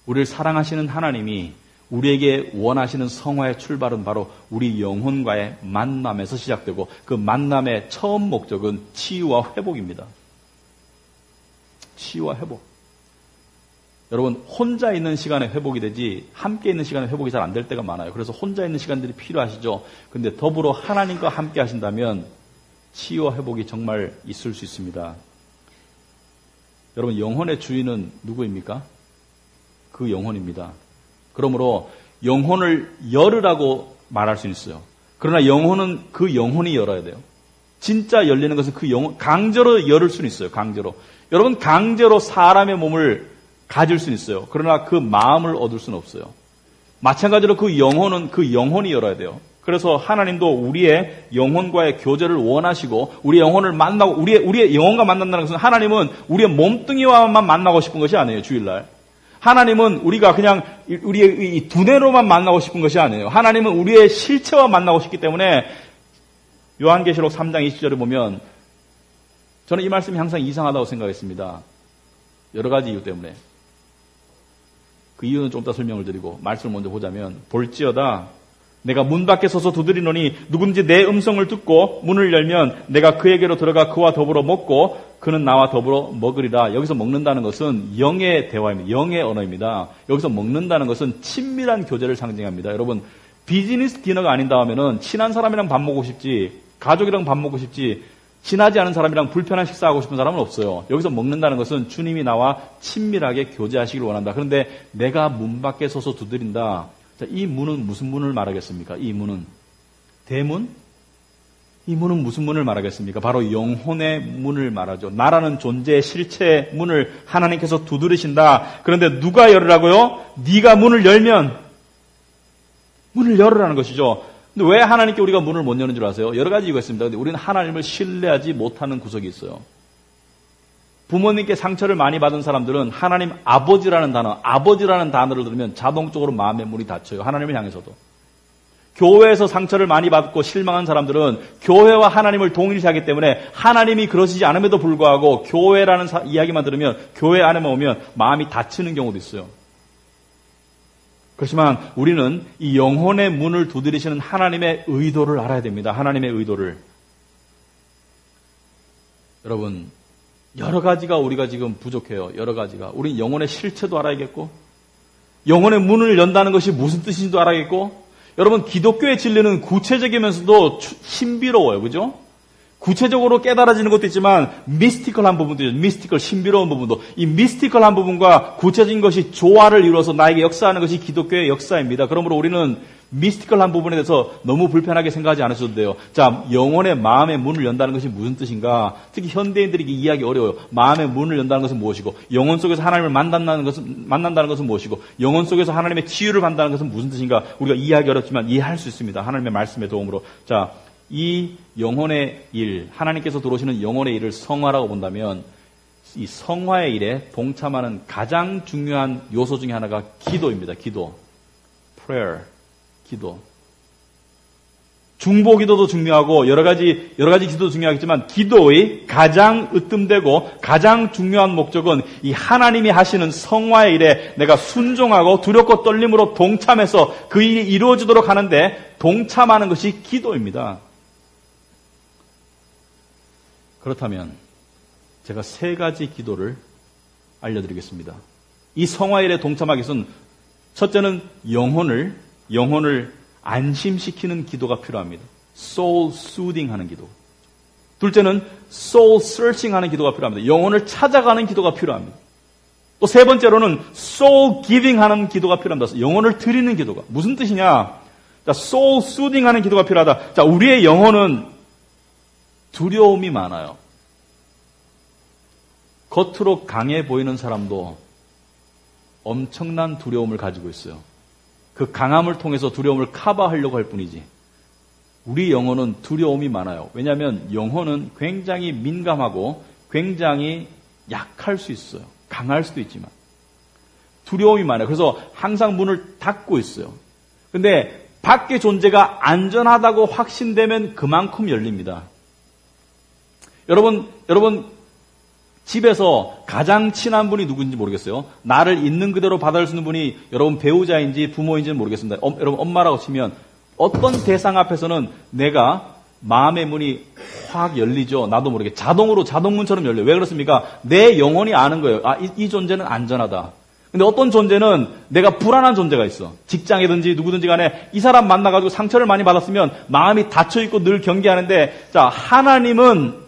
우리를 사랑하시는 하나님이 우리에게 원하시는 성화의 출발은 바로 우리 영혼과의 만남에서 시작되고 그 만남의 처음 목적은 치유와 회복입니다. 치유와 회복. 여러분 혼자 있는 시간에 회복이 되지 함께 있는 시간에 회복이 잘 안 될 때가 많아요. 그래서 혼자 있는 시간들이 필요하시죠. 그런데 더불어 하나님과 함께 하신다면 치유와 회복이 정말 있을 수 있습니다. 여러분 영혼의 주인은 누구입니까? 그 영혼입니다. 그러므로 영혼을 열으라고 말할 수 있어요. 그러나 영혼은 그 영혼이 열어야 돼요. 진짜 열리는 것은 그 영혼, 강제로 열을 수는 있어요. 강제로. 여러분 강제로 사람의 몸을 가질 수는 있어요. 그러나 그 마음을 얻을 수는 없어요. 마찬가지로 그 영혼은 그 영혼이 열어야 돼요. 그래서 하나님도 우리의 영혼과의 교제를 원하시고 우리의 영혼을 만나고 우리의 영혼과 만난다는 것은 하나님은 우리의 몸뚱이와만 만나고 싶은 것이 아니에요. 주일날. 하나님은 우리가 그냥 우리의 이 두뇌로만 만나고 싶은 것이 아니에요. 하나님은 우리의 실체와 만나고 싶기 때문에 요한계시록 3장 20절에 보면 저는 이 말씀이 항상 이상하다고 생각했습니다. 여러 가지 이유 때문에. 그 이유는 좀 이따 설명을 드리고 말씀을 먼저 보자면 볼지어다 내가 문 밖에 서서 두드리노니 누군지 내 음성을 듣고 문을 열면 내가 그에게로 들어가 그와 더불어 먹고 그는 나와 더불어 먹으리라. 여기서 먹는다는 것은 영의 대화입니다. 영의 언어입니다. 여기서 먹는다는 것은 친밀한 교제를 상징합니다. 여러분 비즈니스 디너가 아닌다 하면은 친한 사람이랑 밥 먹고 싶지 가족이랑 밥 먹고 싶지 친하지 않은 사람이랑 불편한 식사하고 싶은 사람은 없어요. 여기서 먹는다는 것은 주님이 나와 친밀하게 교제하시길 원한다. 그런데 내가 문 밖에 서서 두드린다. 자, 이 문은 무슨 문을 말하겠습니까? 이 문은 대문? 이 문은 무슨 문을 말하겠습니까? 바로 영혼의 문을 말하죠. 나라는 존재의 실체의 문을 하나님께서 두드리신다. 그런데 누가 열으라고요? 네가 문을 열면 문을 열으라는 것이죠. 근데 왜 하나님께 우리가 문을 못 여는 줄 아세요? 여러 가지 이유가 있습니다. 근데 우리는 하나님을 신뢰하지 못하는 구석이 있어요. 부모님께 상처를 많이 받은 사람들은 하나님 아버지라는 단어를 들으면 자동적으로 마음의 문이 닫혀요. 하나님을 향해서도. 교회에서 상처를 많이 받고 실망한 사람들은 교회와 하나님을 동일시하기 때문에 하나님이 그러시지 않음에도 불구하고 교회라는 이야기만 들으면 교회 안에만 오면 마음이 닫히는 경우도 있어요. 그렇지만 우리는 이 영혼의 문을 두드리시는 하나님의 의도를 알아야 됩니다. 하나님의 의도를. 여러분 여러 가지가 우리가 지금 부족해요. 여러 가지가. 우린 영혼의 실체도 알아야겠고 영혼의 문을 연다는 것이 무슨 뜻인지도 알아야겠고 여러분 기독교의 진리는 구체적이면서도 신비로워요. 그죠? 구체적으로 깨달아지는 것도 있지만 미스티컬한 부분도 있죠. 미스티컬, 신비로운 부분도. 이 미스티컬한 부분과 구체적인 것이 조화를 이루어서 나에게 역사하는 것이 기독교의 역사입니다. 그러므로 우리는 미스티컬한 부분에 대해서 너무 불편하게 생각하지 않으셔도 돼요. 자, 영혼의 마음의 문을 연다는 것이 무슨 뜻인가? 특히 현대인들이 이해하기 어려워요. 마음의 문을 연다는 것은 무엇이고 영혼 속에서 하나님을 만난다는 것은 무엇이고 영혼 속에서 하나님의 치유를 받는다는 것은 무슨 뜻인가? 우리가 이해하기 어렵지만 이해할 수 있습니다. 하나님의 말씀의 도움으로. 자, 이 영혼의 일, 하나님께서 들어오시는 영혼의 일을 성화라고 본다면 이 성화의 일에 동참하는 가장 중요한 요소 중에 하나가 기도입니다. 기도. prayer. 기도. 중보 기도도 중요하고 여러 가지 기도도 중요하겠지만 기도의 가장 으뜸되고 가장 중요한 목적은 이 하나님이 하시는 성화의 일에 내가 순종하고 두렵고 떨림으로 동참해서 그 일이 이루어지도록 하는데 동참하는 것이 기도입니다. 그렇다면 제가 3가지 기도를 알려드리겠습니다. 이 성화일에 동참하기 위해서는 첫째는 영혼을 안심시키는 기도가 필요합니다. soul soothing 하는 기도. 둘째는 soul searching 하는 기도가 필요합니다. 영혼을 찾아가는 기도가 필요합니다. 또 3번째로는 soul giving 하는 기도가 필요합니다. 영혼을 드리는 기도가. 무슨 뜻이냐? 자, soul soothing 하는 기도가 필요하다. 자, 우리의 영혼은 두려움이 많아요. 겉으로 강해 보이는 사람도 엄청난 두려움을 가지고 있어요. 그 강함을 통해서 두려움을 커버하려고 할 뿐이지. 우리 영혼은 두려움이 많아요. 왜냐하면 영혼은 굉장히 민감하고 굉장히 약할 수 있어요. 강할 수도 있지만. 두려움이 많아요. 그래서 항상 문을 닫고 있어요. 근데 밖의 존재가 안전하다고 확신되면 그만큼 열립니다. 여러분 집에서 가장 친한 분이 누구인지 모르겠어요. 나를 있는 그대로 받아줄 수 있는 분이 여러분 배우자인지 부모인지는 모르겠습니다. 여러분 엄마라고 치면 어떤 대상 앞에서는 내가 마음의 문이 확 열리죠. 나도 모르게 자동으로 자동문처럼 열려요. 왜 그렇습니까? 내 영혼이 아는 거예요. 이 존재는 안전하다. 근데 어떤 존재는 내가 불안한 존재가 있어. 직장이든지 누구든지 간에 이 사람 만나가지고 상처를 많이 받았으면 마음이 닫혀있고 늘 경계하는데, 자, 하나님은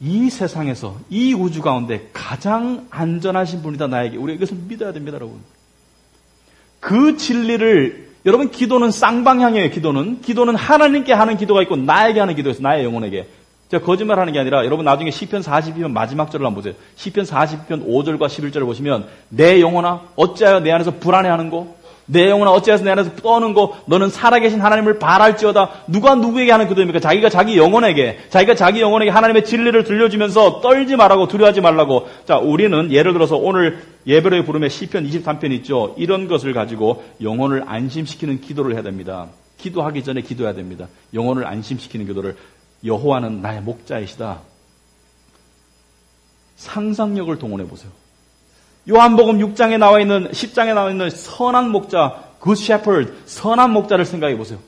이 세상에서, 이 우주 가운데 가장 안전하신 분이다, 나에게. 우리가 이것을 믿어야 됩니다, 여러분. 그 진리를, 여러분, 기도는 쌍방향이에요, 기도는 하나님께 하는 기도가 있고, 나에게 하는 기도가 있어요, 나의 영혼에게. 제가 거짓말 하는 게 아니라, 여러분 나중에 시편 42편 마지막 절을 한번 보세요. 시편 42편 5절과 11절을 보시면, 내 영혼아, 어찌하여 내 안에서 불안해하는고? 내 영혼아, 어찌하여 내 안에서 떠는고? 너는 살아계신 하나님을 바랄지어다. 누가 누구에게 하는 기도입니까? 자기가 자기 영혼에게 하나님의 진리를 들려주면서 떨지 말라고, 두려워하지 말라고. 자, 우리는 예를 들어서 오늘 예배로의 부름에 시편 23편 있죠. 이런 것을 가지고 영혼을 안심시키는 기도를 해야 됩니다. 기도하기 전에 기도해야 됩니다. 영혼을 안심시키는 기도를. 여호와는 나의 목자이시다. 상상력을 동원해 보세요. 요한복음 6장에 나와 있는 10장에 나와 있는 선한 목자, good shepherd, 선한 목자를 생각해 보세요.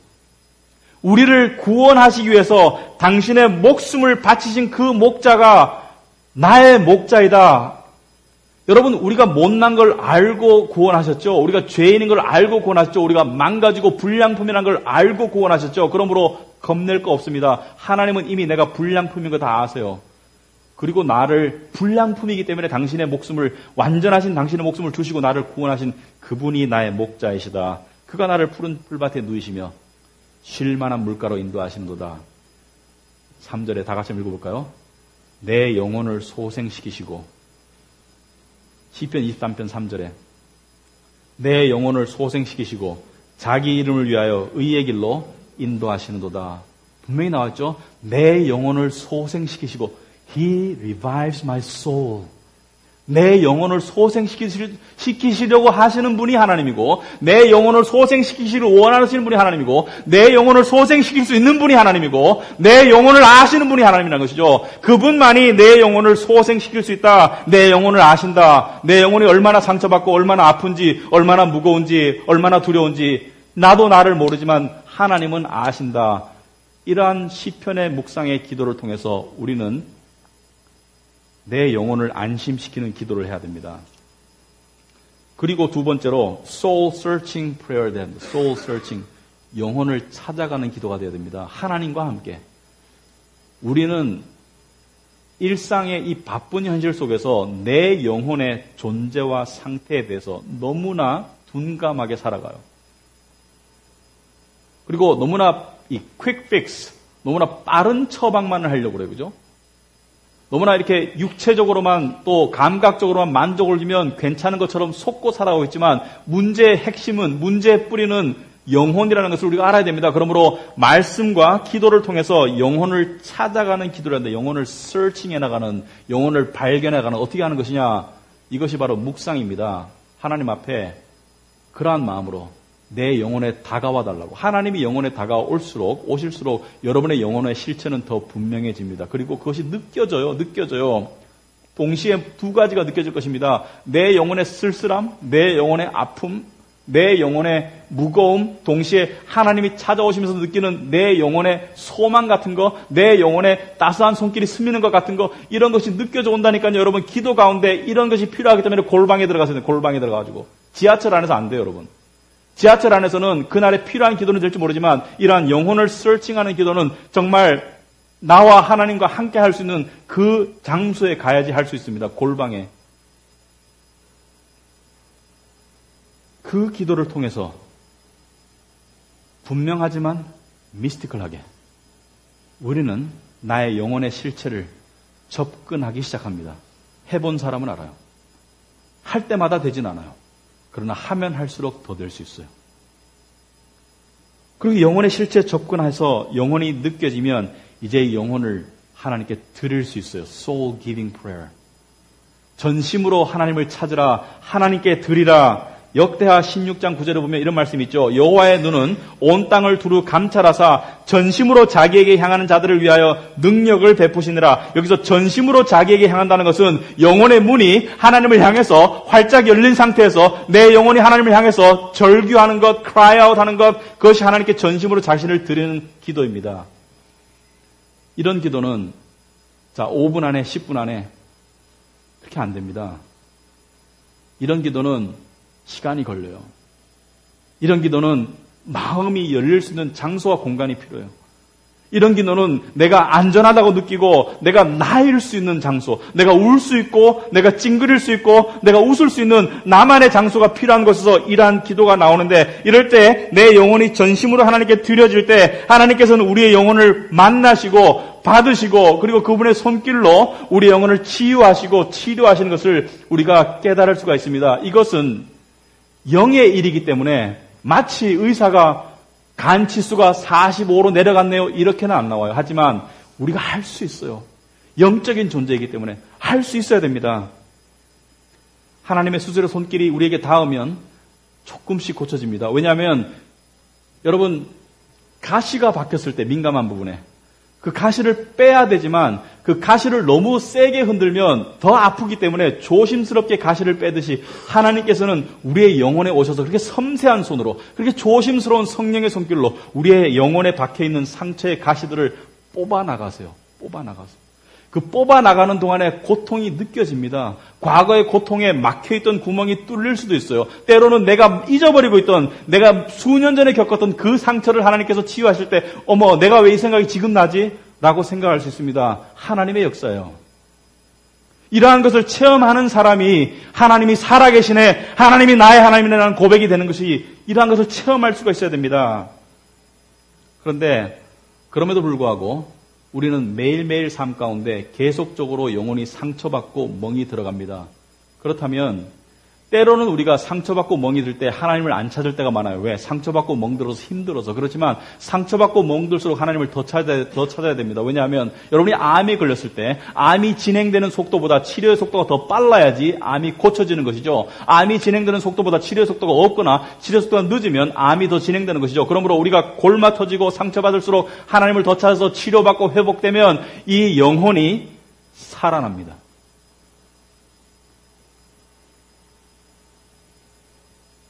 우리를 구원하시기 위해서 당신의 목숨을 바치신 그 목자가 나의 목자이다. 여러분, 우리가 못난 걸 알고 구원하셨죠. 우리가 죄인인 걸 알고 구원하셨죠. 우리가 망가지고 불량품이라는 걸 알고 구원하셨죠. 그러므로 겁낼 거 없습니다. 하나님은 이미 내가 불량품인 거 다 아세요. 그리고 나를 불량품이기 때문에 당신의 목숨을, 완전하신 당신의 목숨을 주시고 나를 구원하신 그분이 나의 목자이시다. 그가 나를 푸른 풀밭에 누이시며 쉴 만한 물가로 인도하시는도다. 3절에 다 같이 한번 읽어볼까요? 내 영혼을 소생시키시고, 시편 23편 3절에 내 영혼을 소생시키시고 자기 이름을 위하여 의의 길로 인도하시는도다. 분명히 나왔죠? 내 영혼을 소생시키시고 He revives my soul. 내 영혼을 소생시키시려고 하시는 분이 하나님이고, 내 영혼을 소생시키시를 원하시는 분이 하나님이고, 내 영혼을 소생시킬 수 있는 분이 하나님이고, 내 영혼을 아시는 분이 하나님이라는 것이죠. 그분만이 내 영혼을 소생시킬 수 있다. 내 영혼을 아신다. 내 영혼이 얼마나 상처받고 얼마나 아픈지, 얼마나 무거운지, 얼마나 두려운지 나도 나를 모르지만 하나님은 아신다. 이러한 시편의 묵상의 기도를 통해서 우리는 내 영혼을 안심시키는 기도를 해야 됩니다. 그리고 두 번째로 soul searching prayer 됩니다. soul searching, 영혼을 찾아가는 기도가 되어야 됩니다. 하나님과 함께. 우리는 일상의 이 바쁜 현실 속에서 내 영혼의 존재와 상태에 대해서 너무나 둔감하게 살아가요. 그리고 너무나 이 quick fix, 너무나 빠른 처방만을 하려고 그래요. 그죠? 너무나 이렇게 육체적으로만 또 감각적으로만 만족을 주면 괜찮은 것처럼 속고 살아가고 있지만 문제의 핵심은, 문제의 뿌리는 영혼이라는 것을 우리가 알아야 됩니다. 그러므로 말씀과 기도를 통해서 영혼을 찾아가는 기도를 하는데, 영혼을 searching해 나가는, 영혼을 발견해 나가는, 어떻게 하는 것이냐? 이것이 바로 묵상입니다. 하나님 앞에 그러한 마음으로 내 영혼에 다가와 달라고. 하나님이 영혼에 오실수록 여러분의 영혼의 실체는 더 분명해집니다. 그리고 그것이 느껴져요. 동시에 두 가지가 느껴질 것입니다. 내 영혼의 쓸쓸함, 내 영혼의 아픔, 내 영혼의 무거움, 동시에 하나님이 찾아오시면서 느끼는 내 영혼의 소망 같은 거, 내 영혼의 따스한 손길이 스미는 것 같은 거, 이런 것이 느껴져 온다니까요. 여러분, 기도 가운데 이런 것이 필요하기 때문에 골방에 들어가가지고. 지하철 안에서 안 돼요, 여러분. 지하철 안에서는 그날에 필요한 기도는 될지 모르지만 이러한 영혼을 서칭하는 기도는 정말 나와 하나님과 함께 할 수 있는 그 장소에 가야지 할 수 있습니다. 골방에. 그 기도를 통해서 분명하지만 미스티컬하게 우리는 나의 영혼의 실체를 접근하기 시작합니다. 해본 사람은 알아요. 할 때마다 되진 않아요. 그러나 하면 할수록 더 될 수 있어요. 그리고 영혼의 실제 접근해서 영혼이 느껴지면 이제 영혼을 하나님께 드릴 수 있어요. Soul giving prayer. 전심으로 하나님을 찾으라. 하나님께 드리라. 역대하 16장 9절에 보면 이런 말씀이 있죠. 여호와의 눈은 온 땅을 두루 감찰하사 전심으로 자기에게 향하는 자들을 위하여 능력을 베푸시느라. 여기서 전심으로 자기에게 향한다는 것은 영혼의 문이 하나님을 향해서 활짝 열린 상태에서 내 영혼이 하나님을 향해서 절규하는 것, cry out 하는 것, 그것이 하나님께 전심으로 자신을 드리는 기도입니다. 이런 기도는 5분 안에 10분 안에 그렇게 안 됩니다. 이런 기도는 시간이 걸려요. 이런 기도는 마음이 열릴 수 있는 장소와 공간이 필요해요. 이런 기도는 내가 안전하다고 느끼고 내가 나일 수 있는 장소, 내가 울 수 있고 내가 찡그릴 수 있고 내가 웃을 수 있는 나만의 장소가 필요한 곳에서 이러한 기도가 나오는데, 이럴 때 내 영혼이 전심으로 하나님께 드려질 때 하나님께서는 우리의 영혼을 만나시고 받으시고 그리고 그분의 손길로 우리의 영혼을 치유하시고 치료하시는 것을 우리가 깨달을 수가 있습니다. 이것은 영의 일이기 때문에 마치 의사가 간 치수가 45로 내려갔네요 이렇게는 안 나와요. 하지만 우리가 할 수 있어요. 영적인 존재이기 때문에 할 수 있어야 됩니다. 하나님의 수술의 손길이 우리에게 닿으면 조금씩 고쳐집니다. 왜냐하면 여러분, 가시가 박혔을 때 민감한 부분에 그 가시를 빼야 되지만 그 가시를 너무 세게 흔들면 더 아프기 때문에 조심스럽게 가시를 빼듯이 하나님께서는 우리의 영혼에 오셔서 그렇게 섬세한 손으로, 그렇게 조심스러운 성령의 손길로 우리의 영혼에 박혀있는 상처의 가시들을 뽑아나가세요. 뽑아나가세요. 그 뽑아나가는 동안에 고통이 느껴집니다. 과거의 고통에 막혀있던 구멍이 뚫릴 수도 있어요. 때로는 내가 잊어버리고 있던, 내가 수년 전에 겪었던 그 상처를 하나님께서 치유하실 때 어머, 내가 왜 이 생각이 지금 나지? 라고 생각할 수 있습니다. 하나님의 역사예요. 이러한 것을 체험하는 사람이 하나님이 살아계시네, 하나님이 나의 하나님이라는 고백이 되는 것이, 이러한 것을 체험할 수가 있어야 됩니다. 그런데 그럼에도 불구하고 우리는 매일매일 삶 가운데 계속적으로 영혼이 상처받고 멍이 들어갑니다. 그렇다면 때로는 우리가 상처받고 멍이 들 때 하나님을 안 찾을 때가 많아요. 왜? 상처받고 멍들어서 힘들어서. 그렇지만 상처받고 멍들수록 하나님을 더 찾아야 됩니다. 왜냐하면 여러분이 암에 걸렸을 때 암이 진행되는 속도보다 치료의 속도가 더 빨라야지 암이 고쳐지는 것이죠. 암이 진행되는 속도보다 치료의 속도가 없거나 치료 속도가 늦으면 암이 더 진행되는 것이죠. 그러므로 우리가 골마 터지고 상처받을수록 하나님을 더 찾아서 치료받고 회복되면 이 영혼이 살아납니다.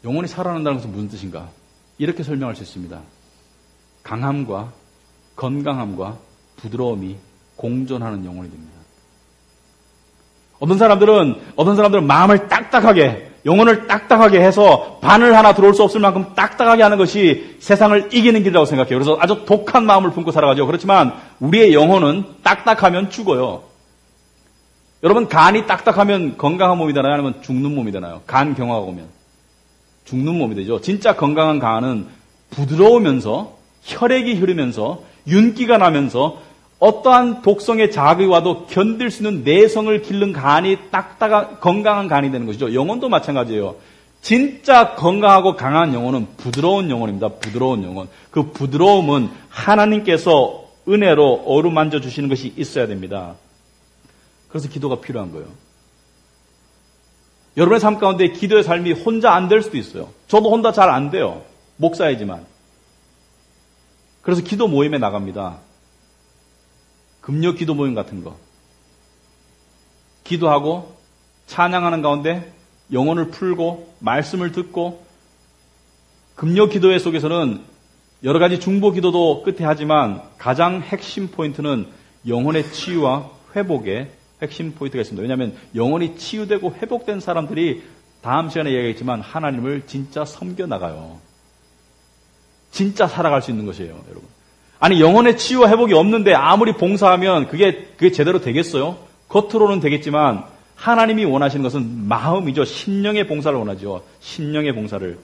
영혼이 살아난다는 것은 무슨 뜻인가? 이렇게 설명할 수 있습니다. 강함과 건강함과 부드러움이 공존하는 영혼이 됩니다. 어떤 사람들은 마음을 딱딱하게, 영혼을 딱딱하게 해서 바늘 하나 들어올 수 없을 만큼 딱딱하게 하는 것이 세상을 이기는 길이라고 생각해요. 그래서 아주 독한 마음을 품고 살아가죠. 그렇지만 우리의 영혼은 딱딱하면 죽어요. 여러분, 간이 딱딱하면 건강한 몸이 되나요? 아니면 죽는 몸이 되나요? 간 경화가 오면 죽는 몸이 되죠. 진짜 건강한 간은 부드러우면서 혈액이 흐르면서 윤기가 나면서 어떠한 독성의 자극이 와도 견딜 수 있는 내성을 기른 간이 딱딱한 건강한 간이 되는 것이죠. 영혼도 마찬가지예요. 진짜 건강하고 강한 영혼은 부드러운 영혼입니다. 부드러운 영혼. 그 부드러움은 하나님께서 은혜로 어루만져 주시는 것이 있어야 됩니다. 그래서 기도가 필요한 거예요. 여러분의 삶 가운데 기도의 삶이 혼자 안 될 수도 있어요. 저도 혼자 잘 안 돼요. 목사이지만. 그래서 기도 모임에 나갑니다. 금요 기도 모임 같은 거. 기도하고 찬양하는 가운데 영혼을 풀고 말씀을 듣고, 금요 기도회 속에서는 여러 가지 중보 기도도 끝에 하지만 가장 핵심 포인트는 영혼의 치유와 회복의 핵심 포인트가 있습니다. 왜냐하면 영혼이 치유되고 회복된 사람들이 다음 시간에 얘기하겠지만 하나님을 진짜 섬겨나가요. 진짜 살아갈 수 있는 것이에요, 여러분. 아니, 영혼의 치유와 회복이 없는데 아무리 봉사하면 그게 제대로 되겠어요? 겉으로는 되겠지만 하나님이 원하시는 것은 마음이죠. 심령의 봉사를 원하죠. 심령의 봉사를.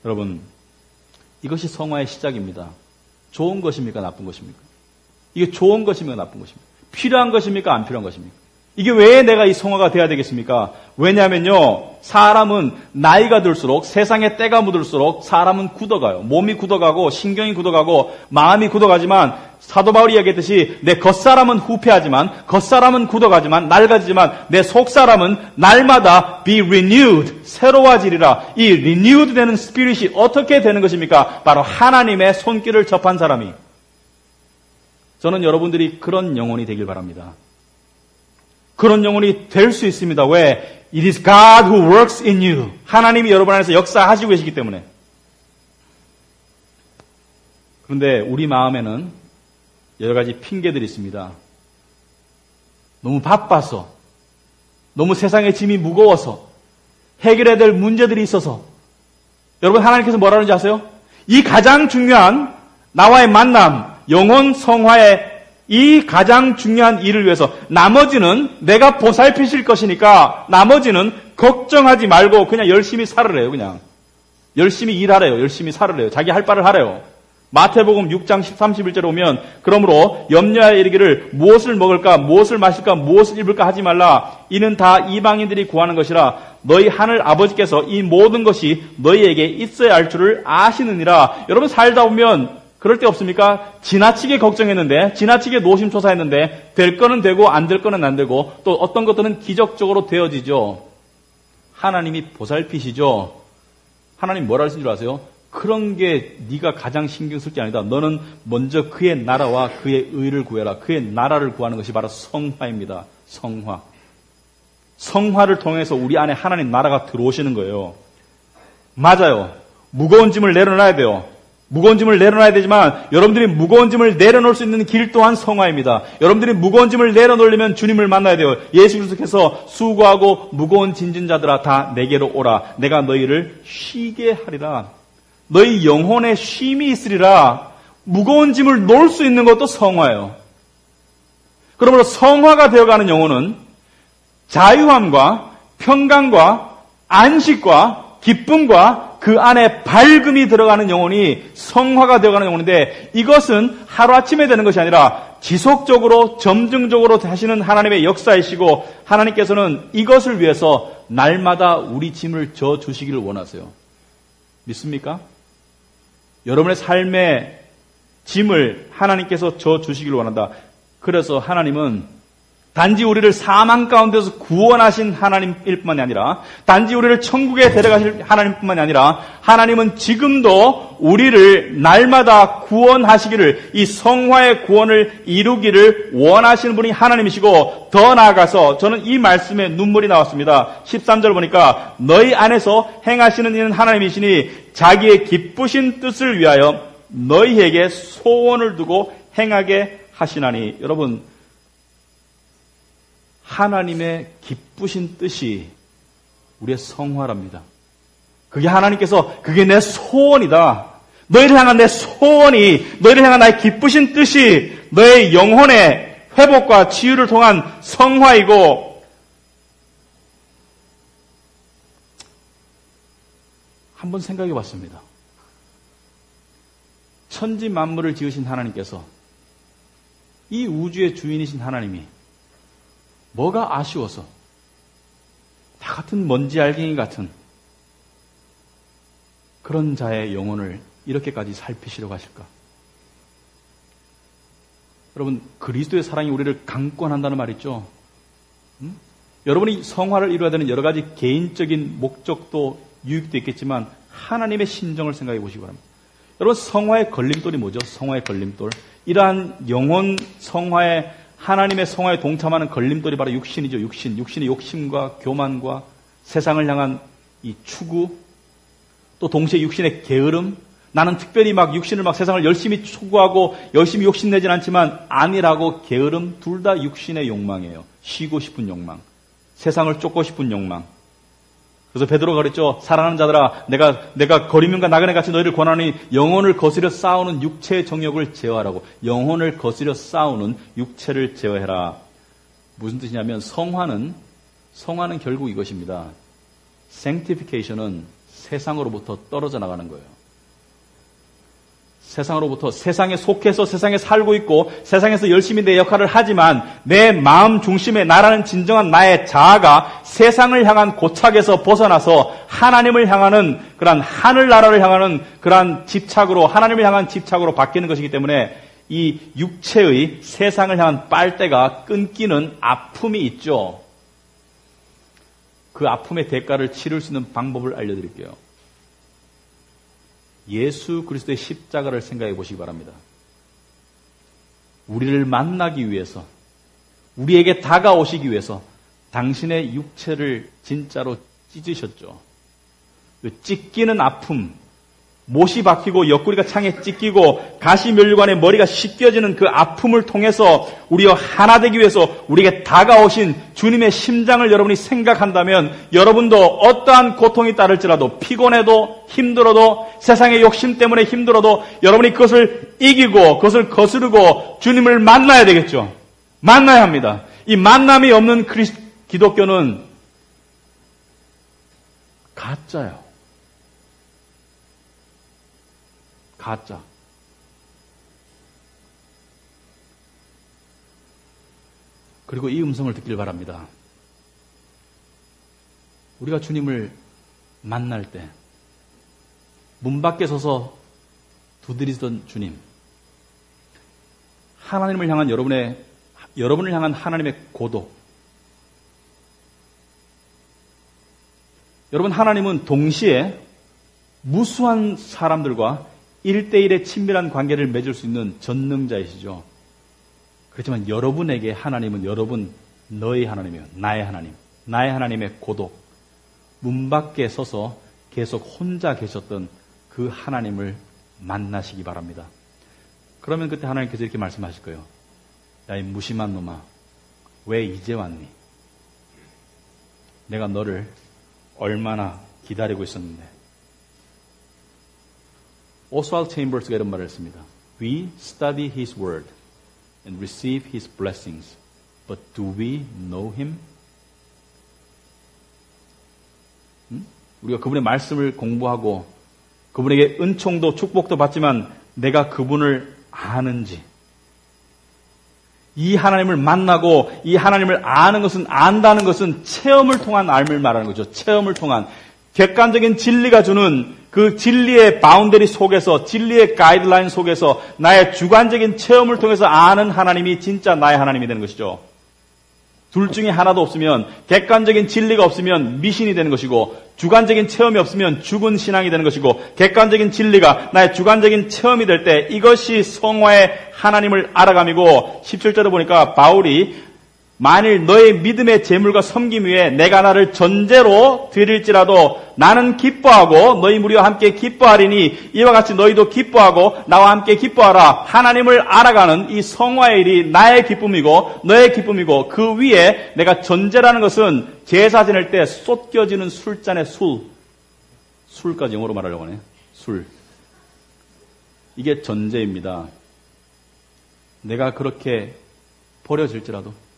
여러분, 이것이 성화의 시작입니다. 좋은 것입니까? 나쁜 것입니까? 이게 좋은 것입니까? 나쁜 것입니까? 필요한 것입니까? 안 필요한 것입니까? 이게 왜 내가 이 성화가 돼야 되겠습니까? 왜냐하면요, 사람은 나이가 들수록, 세상에 때가 묻을수록 사람은 굳어가요. 몸이 굳어가고 신경이 굳어가고 마음이 굳어가지만, 사도 바울이 이야기했듯이 내 겉사람은 후패하지만, 겉사람은 굳어가지만, 낡아지지만 내 속사람은 날마다 be renewed, 새로워지리라. 이 renewed 되는 스피릿이 어떻게 되는 것입니까? 바로 하나님의 손길을 접한 사람이. 저는 여러분들이 그런 영혼이 되길 바랍니다. 그런 영혼이 될 수 있습니다. 왜? It is God who works in you. 하나님이 여러분 안에서 역사하시고 계시기 때문에. 그런데 우리 마음에는 여러 가지 핑계들이 있습니다. 너무 바빠서, 너무 세상의 짐이 무거워서, 해결해야 될 문제들이 있어서. 여러분, 하나님께서 뭐라는지 아세요? 이 가장 중요한 나와의 만남, 영혼 성화의 이 가장 중요한 일을 위해서 나머지는 내가 보살피실 것이니까 나머지는 걱정하지 말고 그냥 열심히 살으래요. 그냥 열심히 일하래요. 열심히 살으래요. 자기 할 바를 하래요. 마태복음 6장 31절에 오면 그러므로 염려하여 이르기를 무엇을 먹을까 무엇을 마실까 무엇을 입을까 하지 말라. 이는 다 이방인들이 구하는 것이라. 너희 하늘 아버지께서 이 모든 것이 너희에게 있어야 할 줄을 아시느니라. 여러분 살다 보면 그럴 때 없습니까? 지나치게 걱정했는데, 지나치게 노심초사했는데, 될 거는 되고, 안 될 거는 안 되고, 또 어떤 것들은 기적적으로 되어지죠. 하나님이 보살피시죠. 하나님 뭐라 하신 줄 아세요? 그런 게 네가 가장 신경 쓸 게 아니다. 너는 먼저 그의 나라와 그의 의를 구해라. 그의 나라를 구하는 것이 바로 성화입니다. 성화. 성화를 통해서 우리 안에 하나님 나라가 들어오시는 거예요. 맞아요. 무거운 짐을 내려놔야 돼요. 무거운 짐을 내려놔야 되지만 여러분들이 무거운 짐을 내려놓을 수 있는 길 또한 성화입니다. 여러분들이 무거운 짐을 내려놓으려면 주님을 만나야 돼요. 예수 그리스도께서 수고하고 무거운 짐진 자들아 다 내게로 오라. 내가 너희를 쉬게 하리라. 너희 영혼에 쉼이 있으리라. 무거운 짐을 놓을 수 있는 것도 성화예요. 그러므로 성화가 되어가는 영혼은 자유함과 평강과 안식과 기쁨과 그 안에 밝음이 들어가는 영혼이 성화가 되어가는 영혼인데 이것은 하루아침에 되는 것이 아니라 지속적으로 점증적으로 하시는 하나님의 역사이시고 하나님께서는 이것을 위해서 날마다 우리 짐을 져 주시기를 원하세요. 믿습니까? 여러분의 삶의 짐을 하나님께서 져 주시기를 원한다. 그래서 하나님은 단지 우리를 사망 가운데서 구원하신 하나님일 뿐만이 아니라 단지 우리를 천국에 데려가실 하나님뿐만이 아니라 하나님은 지금도 우리를 날마다 구원하시기를 이 성화의 구원을 이루기를 원하시는 분이 하나님이시고 더 나아가서 저는 이 말씀에 눈물이 나왔습니다. 13절 보니까 너희 안에서 행하시는 이는 하나님이시니 자기의 기쁘신 뜻을 위하여 너희에게 소원을 두고 행하게 하시나니. 여러분, 하나님의 기쁘신 뜻이 우리의 성화랍니다. 그게 하나님께서 그게 내 소원이다. 너희를 향한 내 소원이, 너희를 향한 나의 기쁘신 뜻이 너의 영혼의 회복과 치유를 통한 성화이고 한번 생각해 봤습니다. 천지 만물을 지으신 하나님께서 이 우주의 주인이신 하나님이 뭐가 아쉬워서 다 같은 먼지 알갱이 같은 그런 자의 영혼을 이렇게까지 살피시려고 하실까? 여러분, 그리스도의 사랑이 우리를 강권한다는 말 있죠? 여러분이 성화를 이루어야 되는 여러 가지 개인적인 목적도 유익도 있겠지만 하나님의 심정을 생각해 보시기 바랍니다. 여러분, 성화의 걸림돌이 뭐죠? 성화의 걸림돌. 이러한 영혼 성화의 하나님의 성화에 동참하는 걸림돌이 바로 육신이죠. 육신의 욕심과 교만과 세상을 향한 이 추구, 또 동시에 육신의 게으름. 나는 특별히 막 육신을 막 세상을 열심히 추구하고 열심히 욕심내진 않지만 아니라고 게으름. 둘 다 육신의 욕망이에요. 쉬고 싶은 욕망, 세상을 쫓고 싶은 욕망. 그래서 베드로가 그랬죠. 사랑하는 자들아, 내가 거리면과 나그네 같이 너희를 권하니 영혼을 거스려 싸우는 육체의 정욕을 제어하라고. 영혼을 거스려 싸우는 육체를 제어해라. 무슨 뜻이냐면 성화는 결국 이것입니다. sanctification은 세상으로부터 떨어져 나가는 거예요. 세상으로부터 세상에 속해서 세상에 살고 있고 세상에서 열심히 내 역할을 하지만 내 마음 중심에 나라는 진정한 나의 자아가 세상을 향한 고착에서 벗어나서 하나님을 향하는 그러한 하늘나라를 향하는 그러한 집착으로 하나님을 향한 집착으로 바뀌는 것이기 때문에 이 육체의 세상을 향한 빨대가 끊기는 아픔이 있죠. 그 아픔의 대가를 치를 수 있는 방법을 알려드릴게요. 예수 그리스도의 십자가를 생각해 보시기 바랍니다. 우리를 만나기 위해서, 우리에게 다가오시기 위해서 당신의 육체를 진짜로 찢으셨죠. 찢기는 아픔, 못이 박히고 옆구리가 창에 찢기고 가시면류관에 머리가 씻겨지는 그 아픔을 통해서 우리와 하나 되기 위해서 우리에게 다가오신 주님의 심장을 여러분이 생각한다면 여러분도 어떠한 고통이 따를지라도 피곤해도 힘들어도 세상의 욕심 때문에 힘들어도 여러분이 그것을 이기고 그것을 거스르고 주님을 만나야 되겠죠. 만나야 합니다. 이 만남이 없는 기독교는 가짜예요. 가짜. 그리고 이 음성을 듣길 바랍니다. 우리가 주님을 만날 때 문 밖에 서서 두드리던 주님, 하나님을 향한 여러분을 향한 하나님의 고독. 여러분, 하나님은 동시에 무수한 사람들과 1대1의 친밀한 관계를 맺을 수 있는 전능자이시죠. 그렇지만 여러분에게 하나님은 너의 하나님이에요. 나의 하나님. 나의 하나님의 고독. 문 밖에 서서 계속 혼자 계셨던 그 하나님을 만나시기 바랍니다. 그러면 그때 하나님께서 이렇게 말씀하실 거예요. 야, 이 무심한 놈아, 왜 이제 왔니? 내가 너를 얼마나 기다리고 있었는데. 오스왈드 체인버스가 이런 말을 했습니다. We study His word and receive His blessings, but do we know Him? 우리가 그분의 말씀을 공부하고 그분에게 은총도 축복도 받지만 내가 그분을 아는지, 이 하나님을 만나고 이 하나님을 아는 것은, 안다는 것은 체험을 통한 알을 말하는 거죠. 체험을 통한 객관적인 진리가 주는 그 진리의 바운더리 속에서, 진리의 가이드라인 속에서 나의 주관적인 체험을 통해서 아는 하나님이 진짜 나의 하나님이 되는 것이죠. 둘 중에 하나도 없으면, 객관적인 진리가 없으면 미신이 되는 것이고, 주관적인 체험이 없으면 죽은 신앙이 되는 것이고, 객관적인 진리가 나의 주관적인 체험이 될 때 이것이 성화의 하나님을 알아감이고, 17절에 보니까 바울이 만일 너의 믿음의 재물과 섬김 위에 내가 나를 전제로 드릴지라도 나는 기뻐하고 너희 무리와 함께 기뻐하리니 이와 같이 너희도 기뻐하고 나와 함께 기뻐하라. 하나님을 알아가는 이 성화의 일이 나의 기쁨이고 너의 기쁨이고, 그 위에 내가 전제라는 것은 제사 지낼 때 쏟겨지는 술잔의 술까지 영어로 말하려고 하네. 술. 이게 전제입니다. 내가 그렇게 버려질지라도,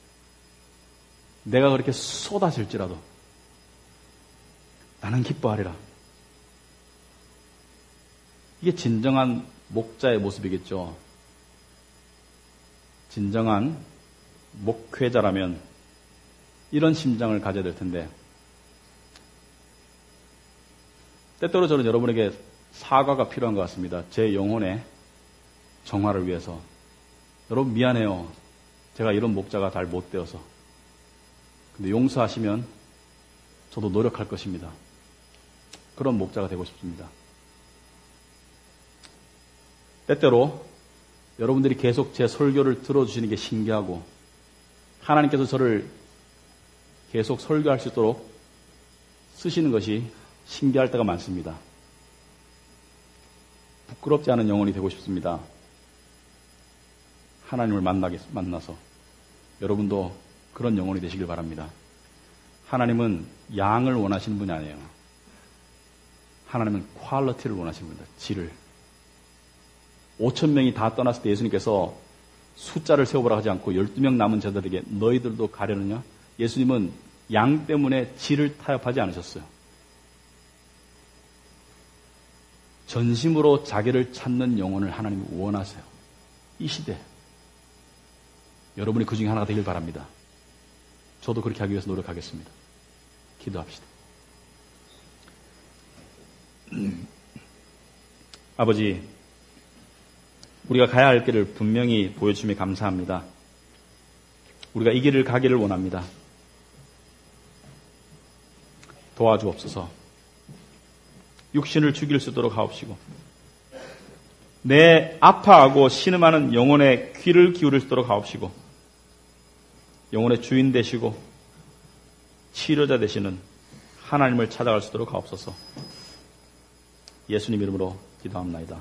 내가 그렇게 쏟아질지라도 나는 기뻐하리라. 이게 진정한 목자의 모습이겠죠. 진정한 목회자라면 이런 심장을 가져야 될 텐데, 때때로 저는 여러분에게 사과가 필요한 것 같습니다. 제 영혼의 정화를 위해서. 여러분 미안해요. 제가 이런 목자가 잘 못 되어서. 근데 용서하시면 저도 노력할 것입니다. 그런 목자가 되고 싶습니다. 때때로 여러분들이 계속 제 설교를 들어주시는 게 신기하고, 하나님께서 저를 계속 설교할 수 있도록 쓰시는 것이 신기할 때가 많습니다. 부끄럽지 않은 영혼이 되고 싶습니다. 하나님을 만나서 여러분도 그런 영혼이 되시길 바랍니다. 하나님은 양을 원하시는 분이 아니에요. 하나님은 퀄리티를 원하시는 분이다. 질을. 5,000명이 다 떠났을 때 예수님께서 숫자를 세워보라 하지 않고 12명 남은 자들에게 너희들도 가려느냐? 예수님은 양 때문에 질을 타협하지 않으셨어요. 전심으로 자기를 찾는 영혼을 하나님이 원하세요. 이 시대. 여러분이 그 중에 하나가 되길 바랍니다. 저도 그렇게 하기 위해서 노력하겠습니다. 기도합시다. 아버지, 우리가 가야 할 길을 분명히 보여주심에 감사합니다. 우리가 이 길을 가기를 원합니다. 도와주옵소서. 육신을 죽일 수 있도록 하옵시고, 내 아파하고 신음하는 영혼의 귀를 기울일 수 있도록 하옵시고, 영혼의 주인 되시고 치료자 되시는 하나님을 찾아갈 수 있도록 하옵소서. 예수님 이름으로 기도합니다.